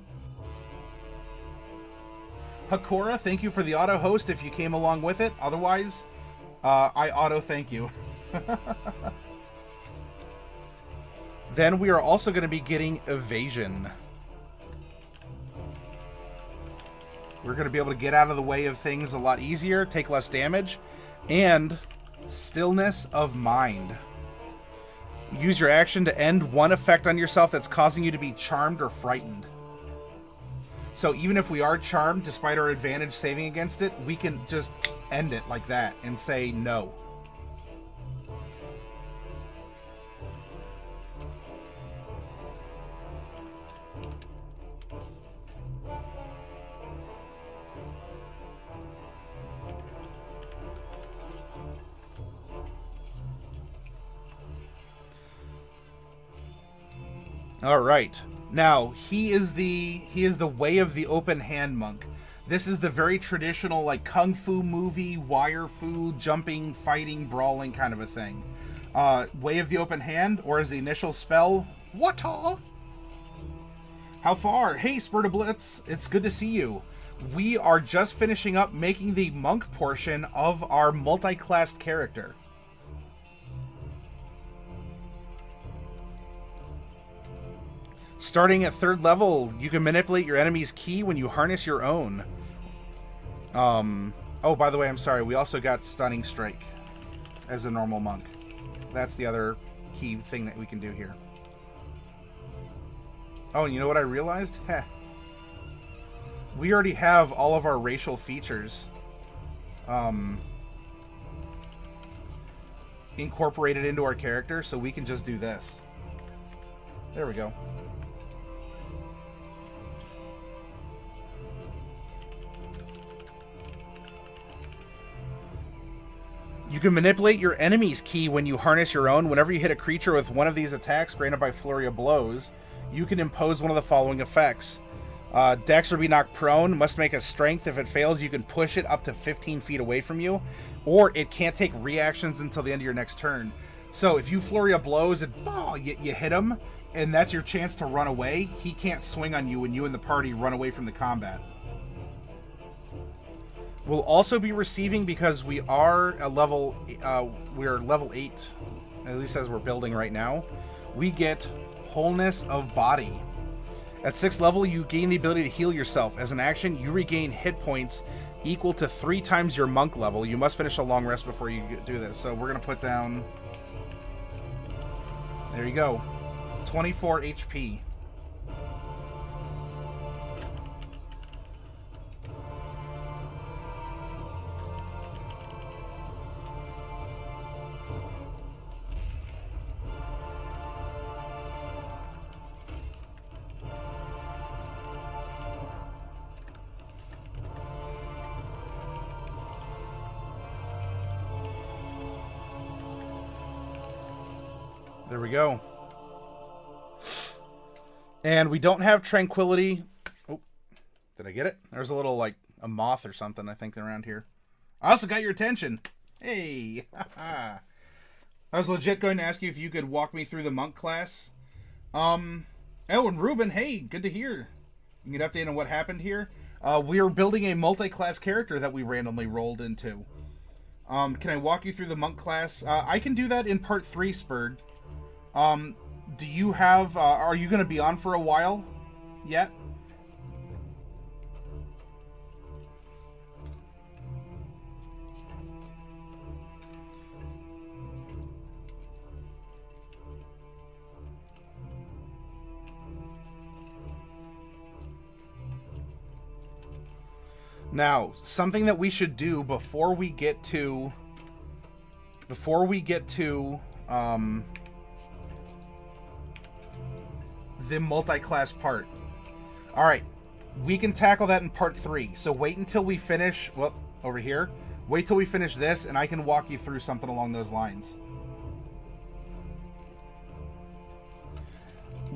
Hakora, thank you for the auto host if you came along with it. Otherwise, I auto thank you. Then we are also going to be getting Evasion. We're going to be able to get out of the way of things a lot easier, take less damage, and Stillness of Mind. Use your action to end one effect on yourself that's causing you to be charmed or frightened. So even if we are charmed, despite our advantage saving against it, we can just end it like that and say no. All right. Now, he is the way of the open hand monk. This is the very traditional, like, kung fu movie, wire fu, jumping, fighting, brawling kind of a thing. Way of the open hand, or as the initial spell, Wata. How far? Hey, Spurta Blitz. It's good to see you. We are just finishing up making the monk portion of our multi-classed character. Starting at 3rd level, you can manipulate your enemy's ki when you harness your own. Oh, by the way, I'm sorry. We also got Stunning Strike as a normal monk. That's the other key thing that we can do here. Oh, and you know what I realized? Heh. We already have all of our racial features incorporated into our character, so we can just do this. There we go. You can manipulate your enemy's ki when you harness your own. Whenever you hit a creature with one of these attacks granted by Flurry of Blows, you can impose one of the following effects. Dex or be knocked prone, must make a strength. If it fails, you can push it up to 15 feet away from you, or it can't take reactions until the end of your next turn. So if you Flurry of Blows and you hit him, and that's your chance to run away, he can't swing on you when you and the party run away from the combat. We'll also be receiving, because we are a level, we're level 8, at least as we're building right now, we get Wholeness of Body. At 6th level, you gain the ability to heal yourself. As an action, you regain hit points equal to 3 times your monk level. You must finish a long rest before you do this. So we're going to put down, there you go, 24 HP. There we go. And we don't have Tranquility. Oh, did I get it? There's a little, like, a moth or something, I think, around here. I also got your attention. Hey. I was legit going to ask you if you could walk me through the monk class. Oh, and Ruben, hey, good to hear. You can get an update on what happened here. We are building a multi-class character that we randomly rolled into. Can I walk you through the monk class? I can do that in part 3, Spurred. Do you have, are you going to be on for a while yet? Now, something that we should do before we get to the multi-class part. All right, we can tackle that in part 3. So wait until we finish, well, over here. Wait till we finish this, and I can walk you through something along those lines.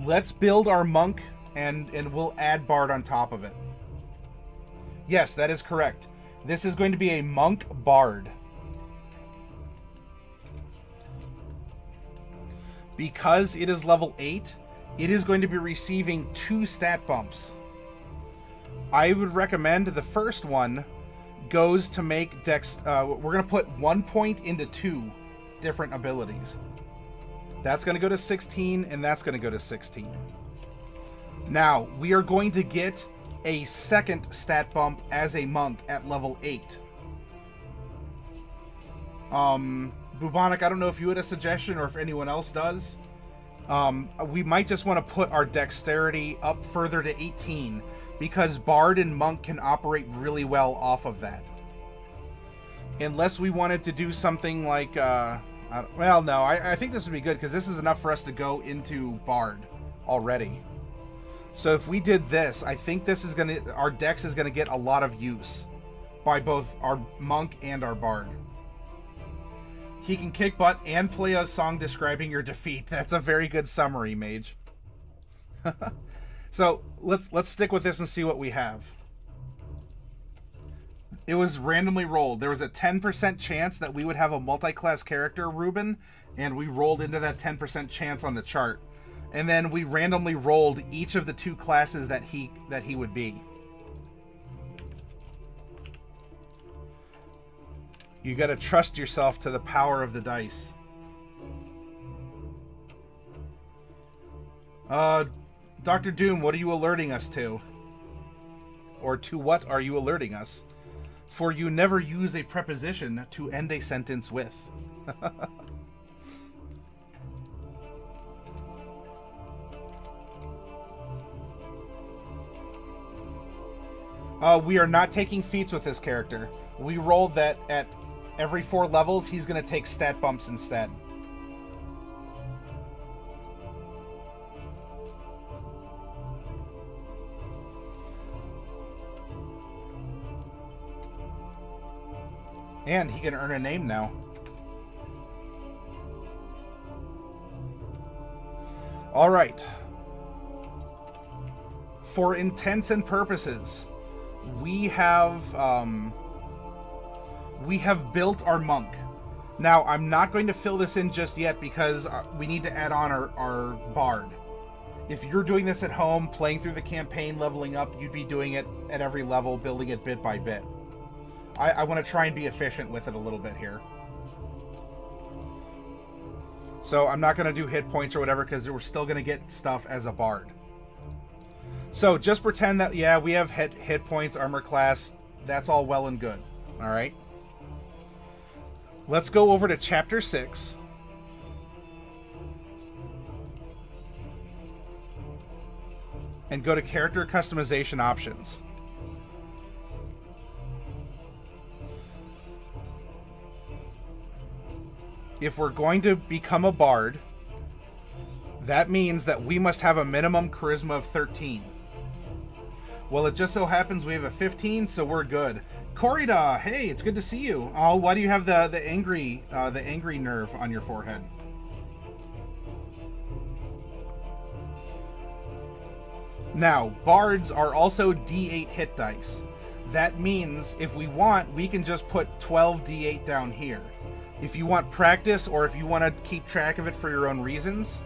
Let's build our monk, and we'll add bard on top of it. Yes, that is correct. This is going to be a monk bard. Because it is level 8, it is going to be receiving 2 stat bumps. I would recommend the first one goes to make Dex... we're going to put 1 point into 2 different abilities. That's going to go to 16, and that's going to go to 16. Now, we are going to get a second stat bump as a monk at level 8. Bubonic, I don't know if you had a suggestion or if anyone else does. We might just want to put our dexterity up further to 18, because Bard and Monk can operate really well off of that. Unless we wanted to do something like, well, no, I think this would be good, because this is enough for us to go into Bard already. So if we did this, I think this is our dex is gonna get a lot of use by both our Monk and our Bard. He can kick butt and play a song describing your defeat. That's a very good summary, Mage. So let's stick with this and see what we have. It was randomly rolled. There was a 10% chance that we would have a multi-class character, Ruben, and we rolled into that 10% chance on the chart. And then we randomly rolled each of the 2 classes that he would be. You gotta trust yourself to the power of the dice. Dr. Doom, what are you alerting us to? Or to what are you alerting us? For you never use a preposition to end a sentence with. We are not taking feats with this character. We rolled that at every 4 levels, he's going to take stat bumps instead. And he can earn a name now. All right. For intents and purposes, we have built our monk. Now, I'm not going to fill this in just yet because we need to add on our bard. If you're doing this at home, playing through the campaign, leveling up, you'd be doing it at every level, building it bit by bit. I want to try and be efficient with it a little bit here. So I'm not going to do hit points or whatever because we're still going to get stuff as a bard. So just pretend that, yeah, we have hit points, armor class. That's all well and good. All right. Let's go over to Chapter 6. And go to Character Customization Options. If we're going to become a bard, that means that we must have a minimum charisma of 13. Well, it just so happens we have a 15, so we're good. Corrida, hey, it's good to see you. Oh, why do you have the angry nerve on your forehead? Now, bards are also D8 hit dice. That means if we want, we can just put 12 D8 down here. If you want practice, or if you want to keep track of it for your own reasons,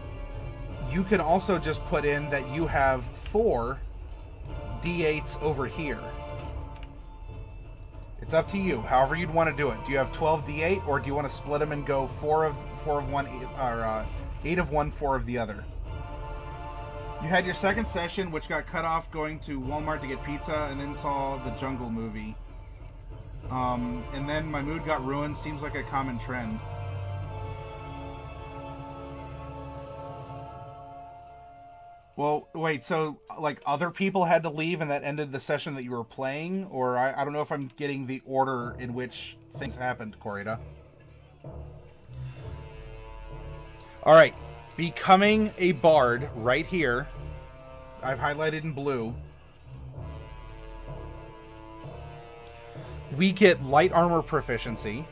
you can also just put in that you have 4 D8s over here. It's up to you, however you'd want to do it. Do you have 12 D8, or do you want to split them and go 4 of one, or 8 of one, 4 of the other? You had your second session, which got cut off going to Walmart to get pizza, and then saw the Jungle movie. And then my mood got ruined. Seems like a common trend. Well, wait, so, like, other people had to leave and that ended the session that you were playing? Or I don't know if I'm getting the order in which things happened, Corrida. Alright, becoming a bard right here. I've highlighted in blue. We get light armor proficiency.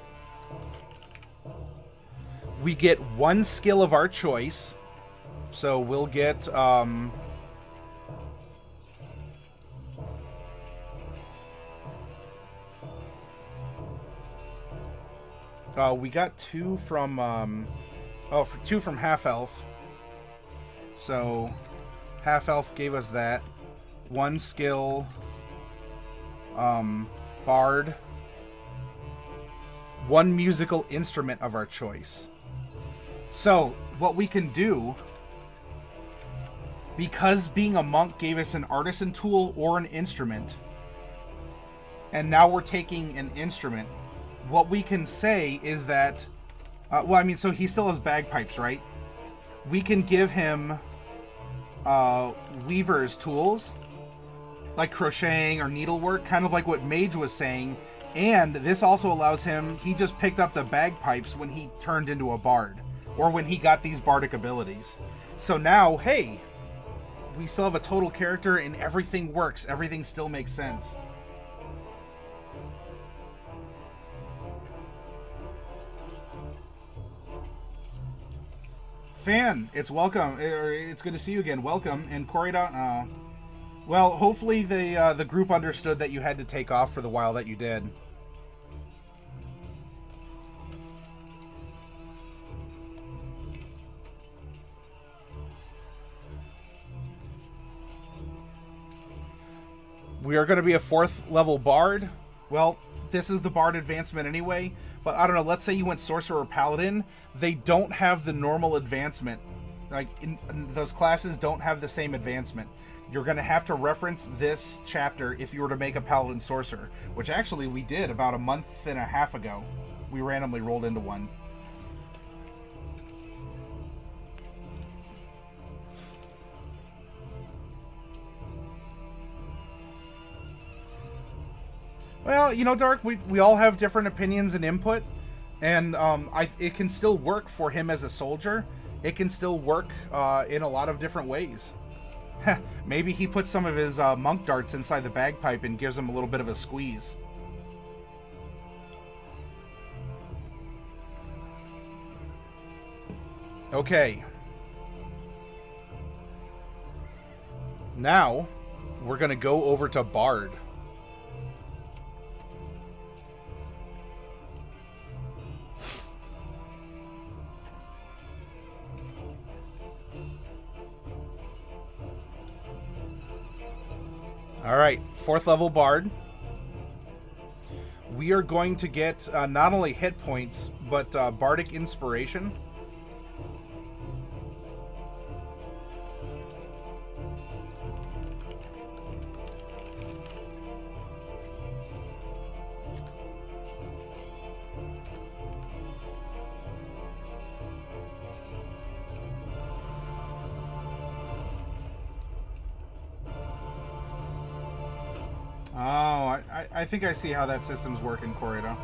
We get 1 skill of our choice. So we'll get we got 2 from 2 from half elf. So half elf gave us that 1 skill. Bard. 1 musical instrument of our choice. So what we can do, because being a monk gave us an artisan tool or an instrument, and now we're taking an instrument, what we can say is that, well, I mean, so he still has bagpipes, right? We can give him weaver's tools, like crocheting or needlework, kind of like what Mage was saying, and this also allows him, he just picked up the bagpipes when he turned into a bard, or when he got these bardic abilities. So now, hey, we still have a total character and everything works. Everything still makes sense. Fan, it's welcome. It's good to see you again. Welcome. And Corrida, well, hopefully the group understood that you had to take off for the while that you did. We are going to be a 4th level bard. Well, this is the bard advancement anyway, but I don't know, let's say you went sorcerer or paladin. They don't have the normal advancement like those classes don't have the same advancement. You're going to have to reference this chapter if you were to make a Paladin Sorcerer, which actually we did about a month and a half ago. We randomly rolled into one. Well, you know, Dark, we all have different opinions and input, and it can still work for him as a soldier. It can still work in a lot of different ways. Maybe he puts some of his monk darts inside the bagpipe and gives him a little bit of a squeeze. Okay. Now, we're going to go over to Bard. Alright, 4th level Bard. We are going to get not only hit points, but Bardic Inspiration. Oh, I think I see how that system's working, Corrido.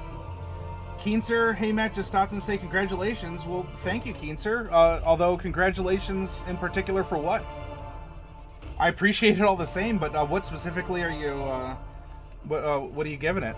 Keenser, hey Matt, just stopped and say congratulations. Well, thank you, Keenser. Although, congratulations in particular for what? I appreciate it all the same, but what specifically are you, what are you giving it?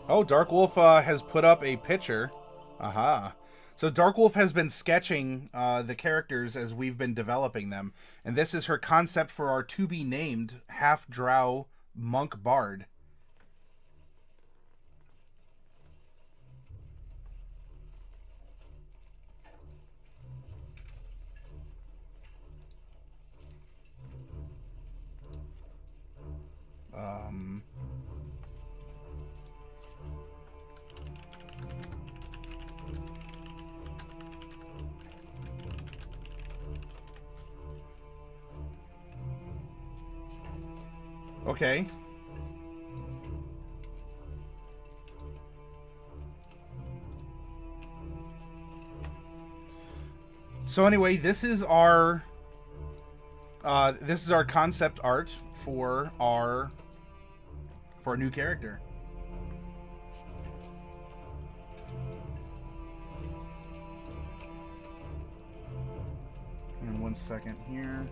Oh, Dark Wolf has put up a picture. Aha. So Dark Wolf has been sketching the characters as we've been developing them. And this is her concept for our to-be-named half-drow monk bard. Okay. So anyway, this is our concept art for our new character. And 1 second here.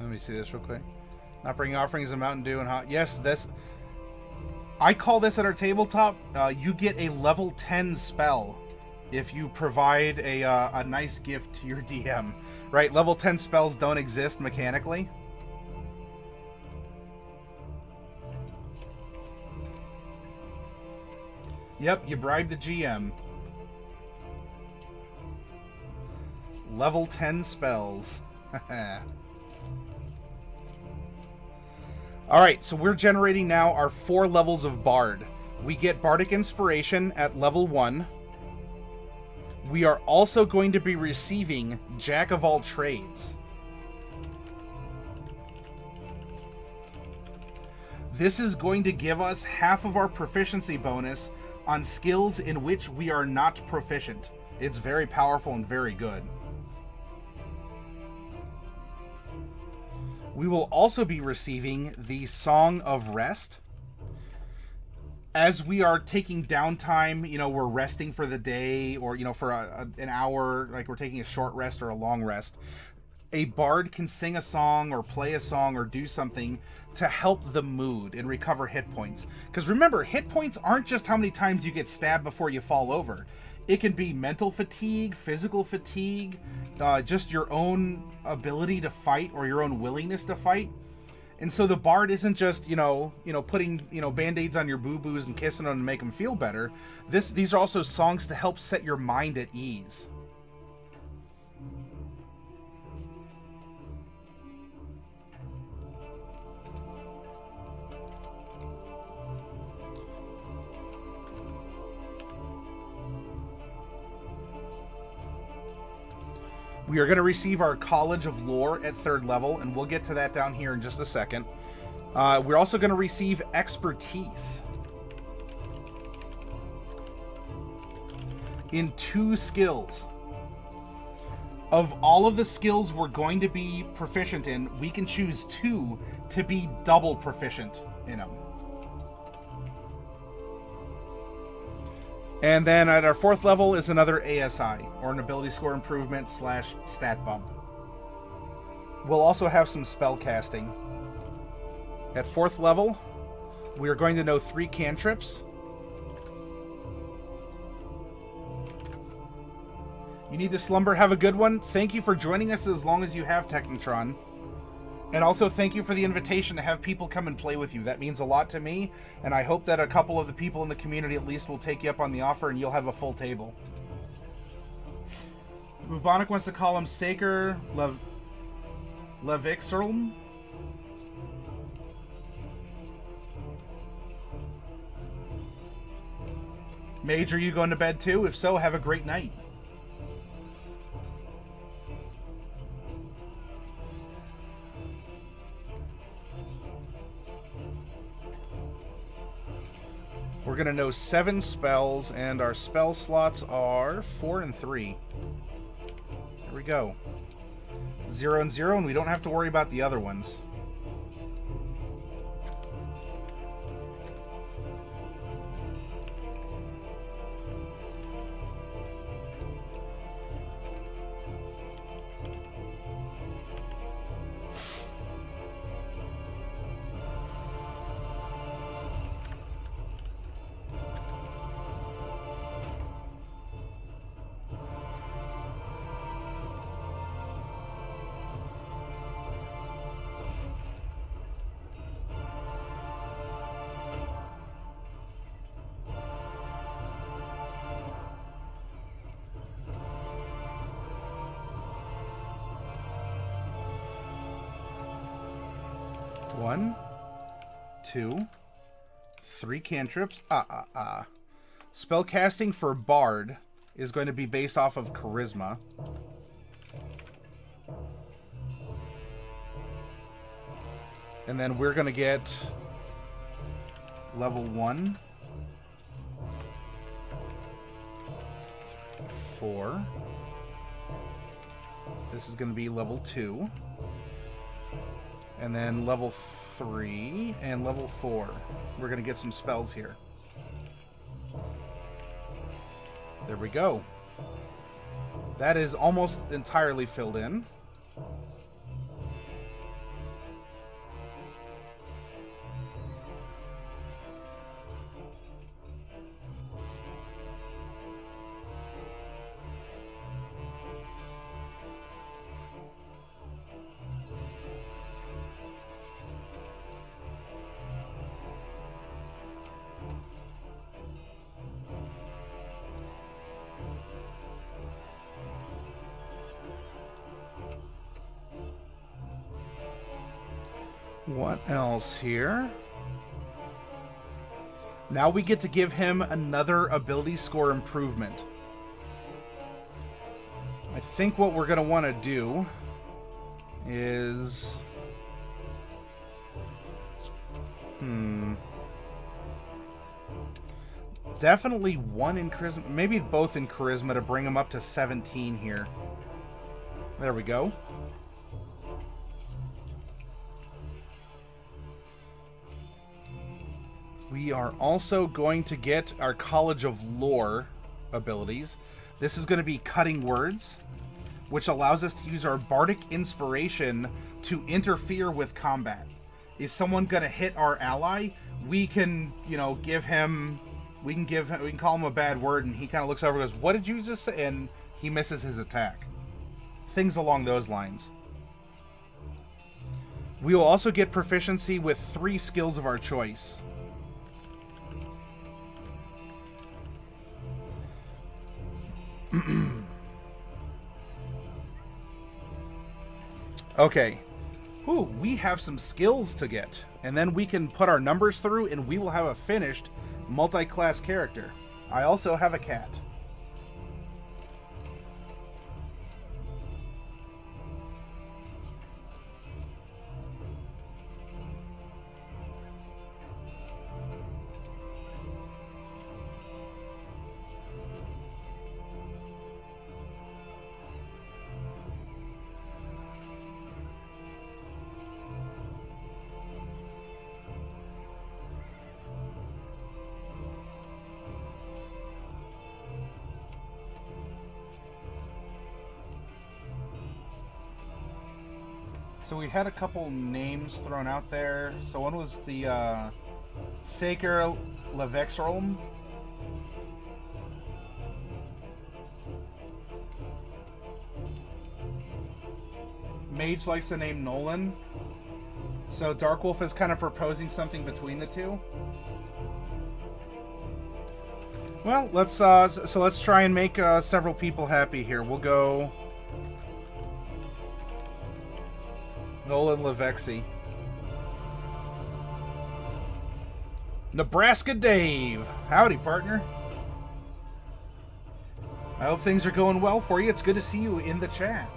Let me see this real quick. Not bringing offerings of Mountain Dew and hot. Yes, this. I call this at our tabletop. You get a level 10 spell if you provide a nice gift to your DM. Right? Level 10 spells don't exist mechanically. Yep, you bribe the GM. Level 10 spells. Alright, so we're generating now our 4 levels of Bard. We get Bardic Inspiration at level 1. We are also going to be receiving Jack of all Trades. This is going to give us half of our proficiency bonus on skills in which we are not proficient. It's very powerful and very good. We will also be receiving the Song of Rest. As we are taking downtime, you know, we're resting for the day, or, you know, for an hour, like we're taking a short rest or a long rest. A bard can sing a song or play a song or do something to help the mood and recover hit points. Because remember, hit points aren't just how many times you get stabbed before you fall over. It can be mental fatigue, physical fatigue, just your own ability to fight or your own willingness to fight. And so the bard isn't just, putting, band-aids on your boo-boos and kissing them to make them feel better. These are also songs to help set your mind at ease. We are going to receive our College of Lore at 3rd level, and we'll get to that down here in just a second. We're also going to receive Expertise in 2 skills. Of all of the skills we're going to be proficient in, we can choose 2 to be double proficient in them. And then at our 4th level is another ASI, or an ability score improvement / stat bump. We'll also have some spell casting. At 4th level, we are going to know 3 cantrips. You need to slumber, have a good one. Thank you for joining us as long as you have, Technotron. And also thank you for the invitation to have people come and play with you. That means a lot to me, and I hope that a couple of the people in the community at least will take you up on the offer and you'll have a full table. Bubonic wants to call him Saker Levexi. Mage, are you going to bed too? If so, have a great night. We're going to know 7 spells, and our spell slots are 4 and 3. There we go. 0 and 0, and we don't have to worry about the other ones. One, 2, 3 cantrips. Spellcasting for Bard is going to be based off of Charisma. And then we're going to get level 1, 3, 4. This is going to be level 2. And then level 3 and level 4. We're going to get some spells here. There we go. That is almost entirely filled in. What else here? Now we get to give him another ability score improvement. I think what we're going to want to do is... Definitely 1 in Charisma, maybe both in Charisma to bring him up to 17 here. There we go. We are also going to get our College of Lore abilities. This is going to be Cutting Words, which allows us to use our Bardic Inspiration to interfere with combat. Is someone going to hit our ally? We can, give him... We can call him a bad word, and he kind of looks over and goes, "What did you just say?" And he misses his attack. Things along those lines. We will also get proficiency with 3 skills of our choice. Okay. Ooh, we have some skills to get. And then we can put our numbers through and we will have a finished multi-class character. I also have a cat. So we had a couple names thrown out there. So one was the Shadahar Levexi. Mage likes the name Nolan. So Darkwolf is kind of proposing something between the two. Well, let's try and make several people happy here. We'll go Nolan Levexi. Nebraska Dave. Howdy, partner. I hope things are going well for you. It's good to see you in the chat.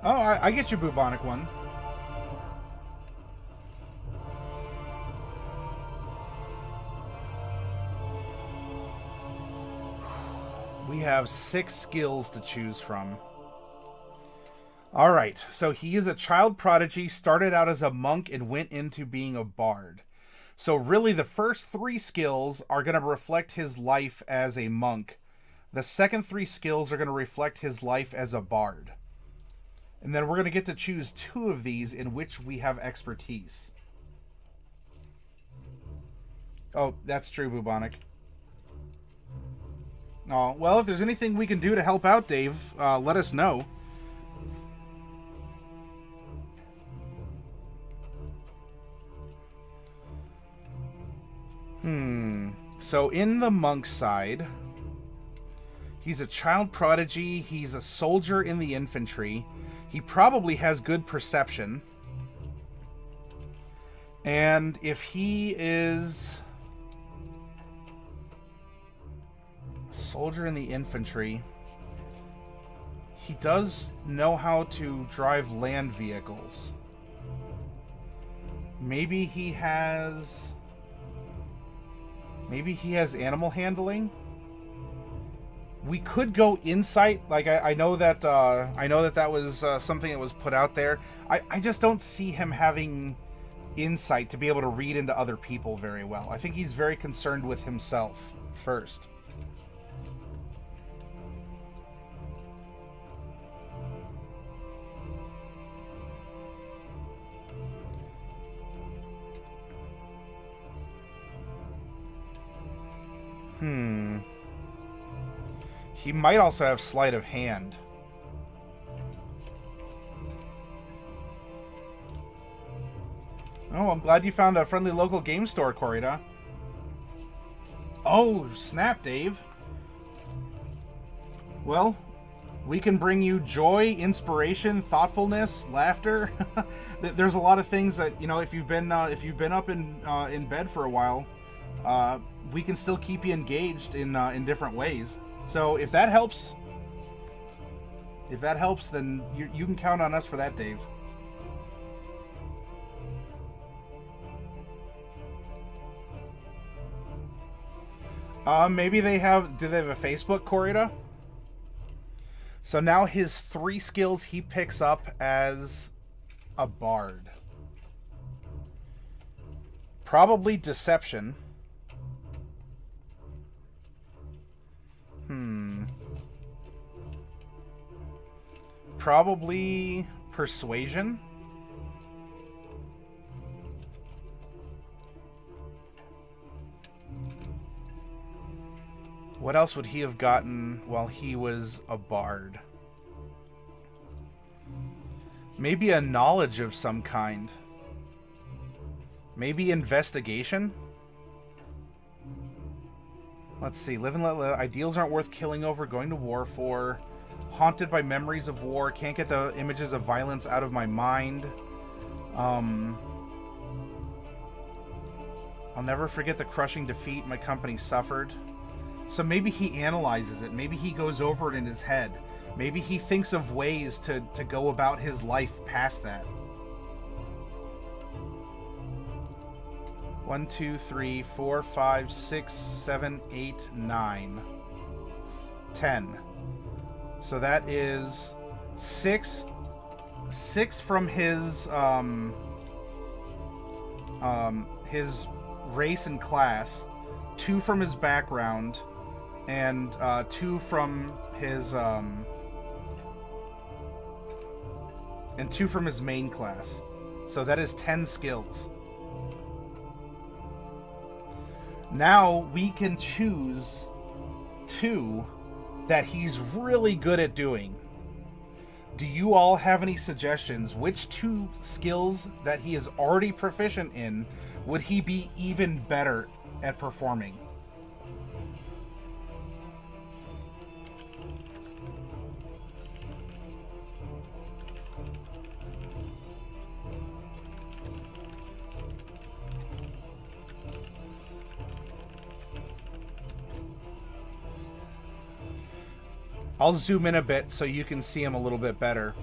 Oh, I get your bubonic one. We have 6 skills to choose from. All right, so he is a child prodigy, started out as a monk and went into being a bard. So really the first 3 skills are going to reflect his life as a monk. The second 3 skills are going to reflect his life as a bard. And then we're going to get to choose 2 of these in which we have expertise. Oh, that's true, bubonic. Oh, well, if there's anything we can do to help out, Dave, let us know. So in the monk side, he's a child prodigy. He's a soldier in the infantry. He probably has good perception. And if he is soldier in the infantry, he does know how to drive land vehicles. Maybe he has animal handling. We could go insight. Like I know that that was something that was put out there. I just don't see him having insight to be able to read into other people very well. I think he's very concerned with himself first. He might also have sleight of hand. Oh, I'm glad you found a friendly local game store, Corrida. Oh, snap, Dave. Well, we can bring you joy, inspiration, thoughtfulness, laughter. There's a lot of things that, you know, if you've been up in bed for a while, we can still keep you engaged in different ways. So if that helps, then you can count on us for that, Dave. Maybe they have. Do they have a Facebook, Corrida? So now his 3 skills he picks up as a bard. Probably deception. Probably persuasion. What else would he have gotten while he was a bard? Maybe a knowledge of some kind. Maybe investigation? Let's see. Live and let live. Ideals aren't worth killing over, going to war for. Haunted by memories of war. Can't get the images of violence out of my mind. I'll never forget the crushing defeat my company suffered. So maybe he analyzes it. Maybe he goes over it in his head. Maybe he thinks of ways to go about his life past that. 1, 2, 3, 4, 5, 6, 7, 8, 9, 10. So that is 6 from his race and class, 2 from his background, and 2 from his and 2 from his main class. So that is 10 skills. Now we can choose 2 that he's really good at doing. Do you all have any suggestions? Which 2 skills that he is already proficient in would he be even better at performing? I'll zoom in a bit so you can see him a little bit better.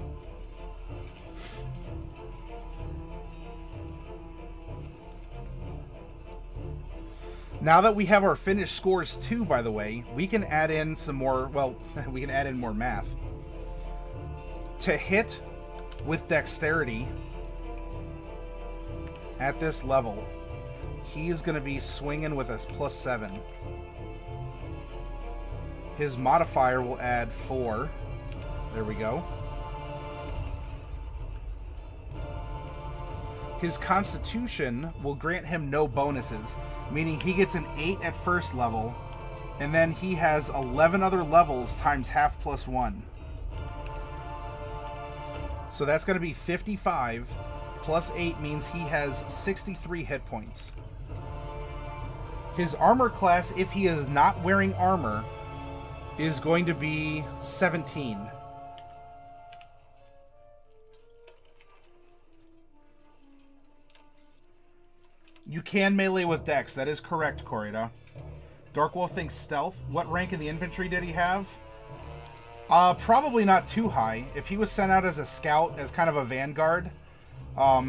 Now that we have our finished scores too, by the way, we can add in some more, well, we can add in more math. To hit with dexterity at this level, he is going to be swinging with a +7. His modifier will add 4. There we go. His constitution will grant him no bonuses, meaning he gets an 8 at first level, and then he has 11 other levels times half +1. So that's going to be 55, plus 8 means he has 63 hit points. His armor class, if he is not wearing armor, is going to be 17. You can melee with dex. That is correct, Corrida. Darkwolf thinks stealth. What rank in the infantry did he have? Probably not too high. If he was sent out as a scout, as kind of a vanguard, I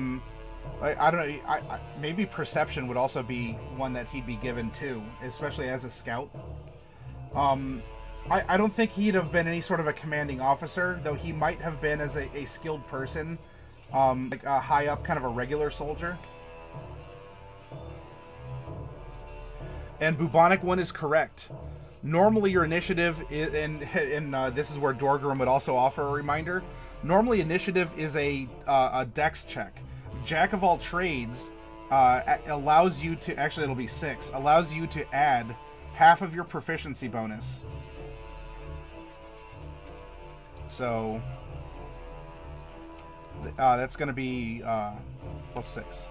don't know. Maybe perception would also be one that he'd be given too, especially as a scout. I don't think he'd have been any sort of a commanding officer, though he might have been as a skilled person, like a high up kind of a regular soldier. And Bubonic 1 is correct. Normally your initiative, and this is where Dorgrim would also offer a reminder, normally initiative is a dex check. Jack of all trades allows you to, actually it'll be 6, allows you to add half of your proficiency bonus. So that's going to be +6.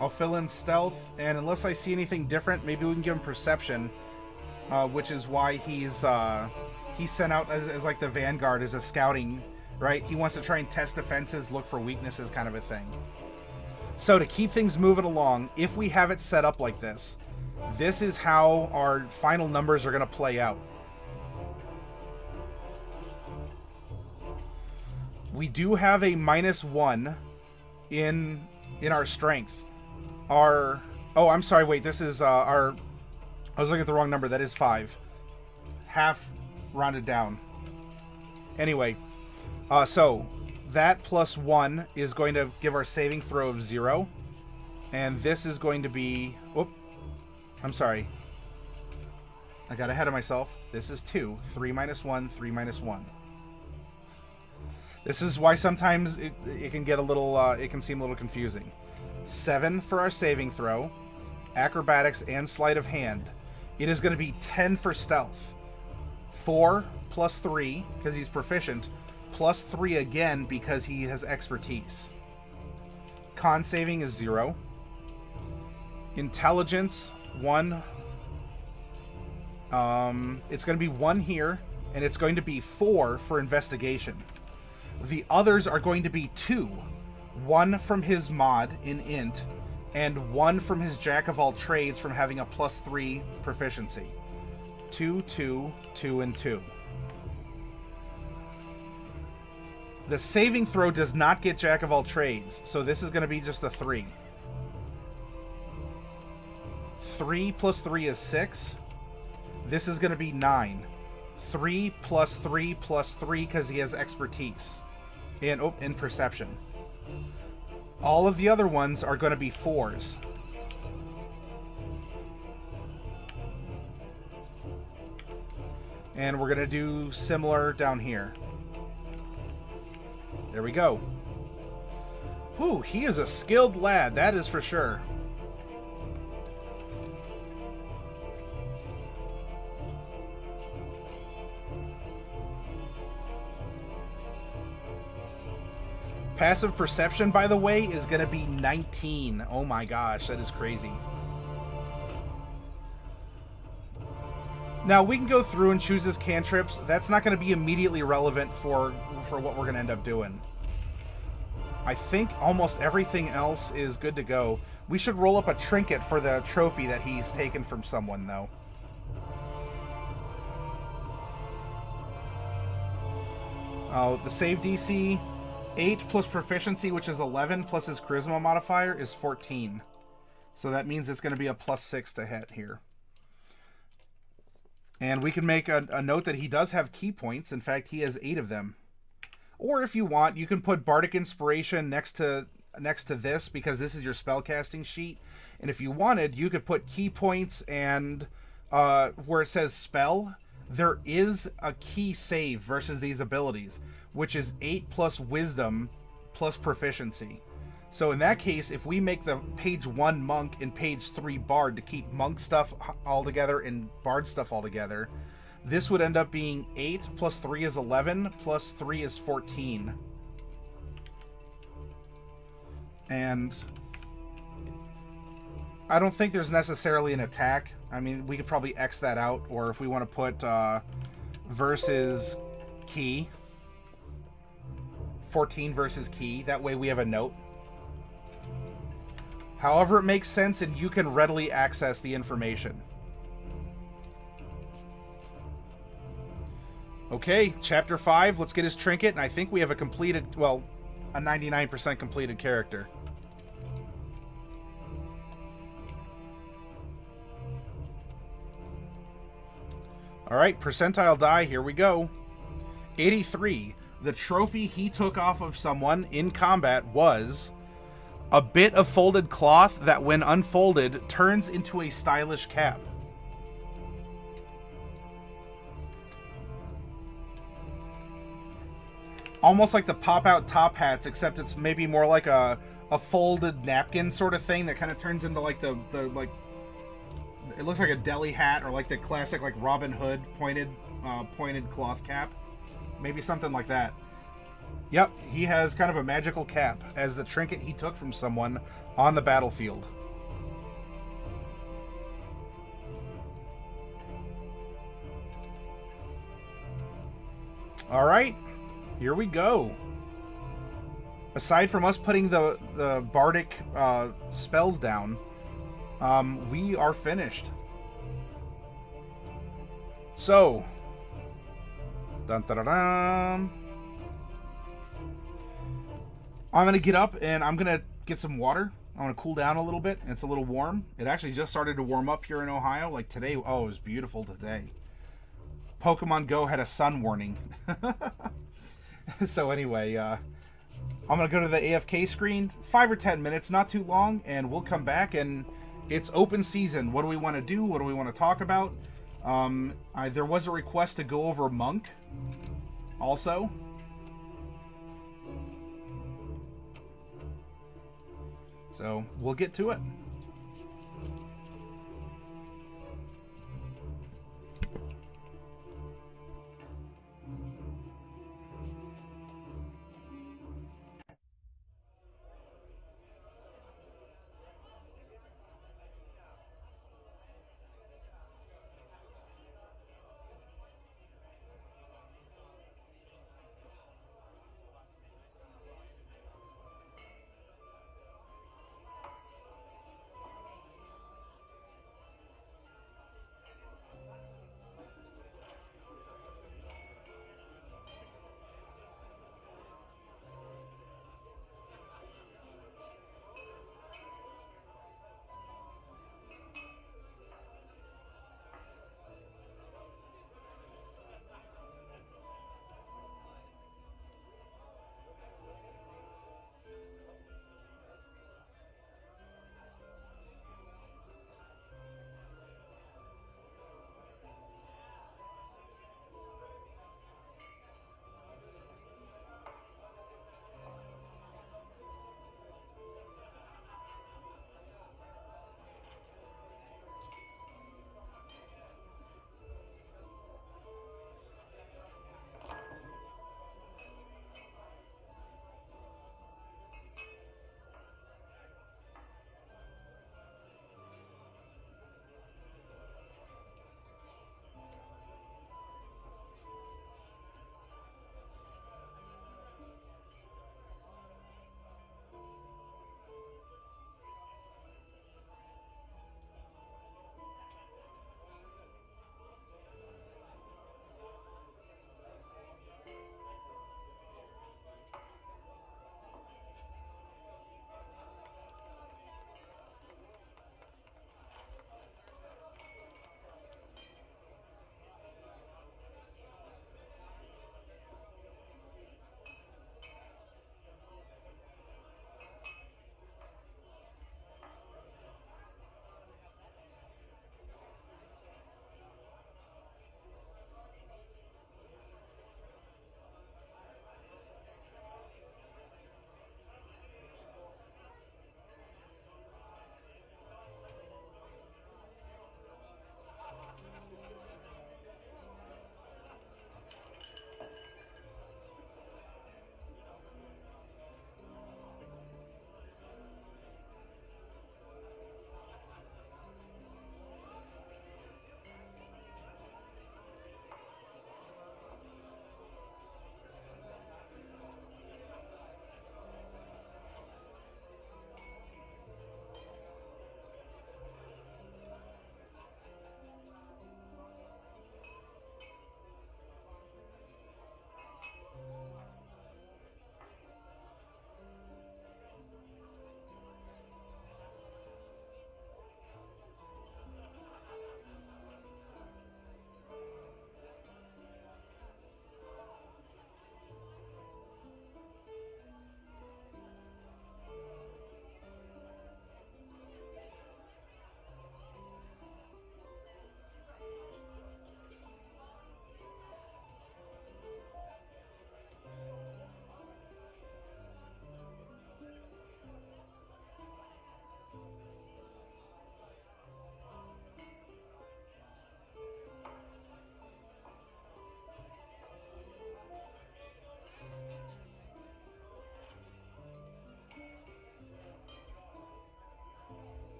I'll fill in stealth, and unless I see anything different, maybe we can give him perception, which is why he's sent out as like the vanguard, as a scouting, right? He wants to try and test defenses, look for weaknesses, kind of a thing. So to keep things moving along, if we have it set up like this, this is how our final numbers are going to play out. We do have a -1 in our strength. Oh, I'm sorry, wait, this is I was looking at the wrong number. That is 5. Half rounded down. Anyway, so that +1 is going to give our saving throw of 0. And this is going to be... Whoop. I'm sorry. I got ahead of myself. This is 2. 3 - 1, 3 - 1. This is why sometimes it can get a little, it can seem a little confusing. 7 for our saving throw, acrobatics, and sleight of hand. It is going to be 10 for stealth. 4 plus 3, because he's proficient, plus 3 again because he has expertise. Con saving is 0. Intelligence, 1. It's going to be 1 here, and it's going to be 4 for investigation. The others are going to be 2. 1 from his mod in int, and 1 from his jack of all trades from having a plus 3 proficiency. 2, 2, 2, and 2. The saving throw does not get jack of all trades, so this is going to be just a 3. 3 plus 3 is 6. This is going to be 9. 3 plus 3 plus 3 because he has expertise and perception. All of the other ones are going to be 4s. And we're going to do similar down here. There we go. Whew, he is a skilled lad, that is for sure. Passive perception, by the way, is going to be 19. Oh my gosh, that is crazy. Now, we can go through and choose his cantrips. That's not going to be immediately relevant for what we're going to end up doing. I think almost everything else is good to go. We should roll up a trinket for the trophy that he's taken from someone, though. Oh, the save DC... 8 plus proficiency, which is 11, plus his charisma modifier is 14. So that means it's going to be a plus 6 to hit here. And we can make a note that he does have key points. In fact, he has 8 of them. Or if you want, you can put Bardic Inspiration next to this, because this is your spellcasting sheet. And if you wanted, you could put key points and where it says spell, there is a key save versus these abilities, which is 8 plus wisdom plus proficiency. So in that case, if we make the page 1 monk and page 3 bard to keep monk stuff all together and bard stuff all together, this would end up being 8 plus 3 is 11 plus 3 is 14. And I don't think there's necessarily an attack. I mean, we could probably X that out, or if we want to put versus key. 14 versus key. That way we have a note. However it makes sense, and you can readily access the information. Okay, chapter 5. Let's get his trinket, and I think we have a completed, well, a 99% completed character. Alright, percentile die, here we go. 83. The trophy he took off of someone in combat was a bit of folded cloth that, when unfolded, turns into a stylish cap. Almost like the pop-out top hats, except it's maybe more like a folded napkin sort of thing that kind of turns into like the like, it looks like a deli hat, or like the classic like Robin Hood pointed cloth cap. Maybe something like that. Yep, he has kind of a magical cap as the trinket he took from someone on the battlefield. Alright, here we go. Aside from us putting the bardic spells down, we are finished. So, dun, dun, dun, dun. I'm going to get up and I'm going to get some water. I want to cool down a little bit. It's a little warm. It actually just started to warm up here in Ohio. Like today, oh, it was beautiful today. Pokemon Go had a sun warning. So anyway, I'm going to go to the AFK screen. 5 or 10 minutes, not too long, and we'll come back and it's open season. What do we want to do? What do we want to talk about? There was a request to go over Monk also. So we'll get to it.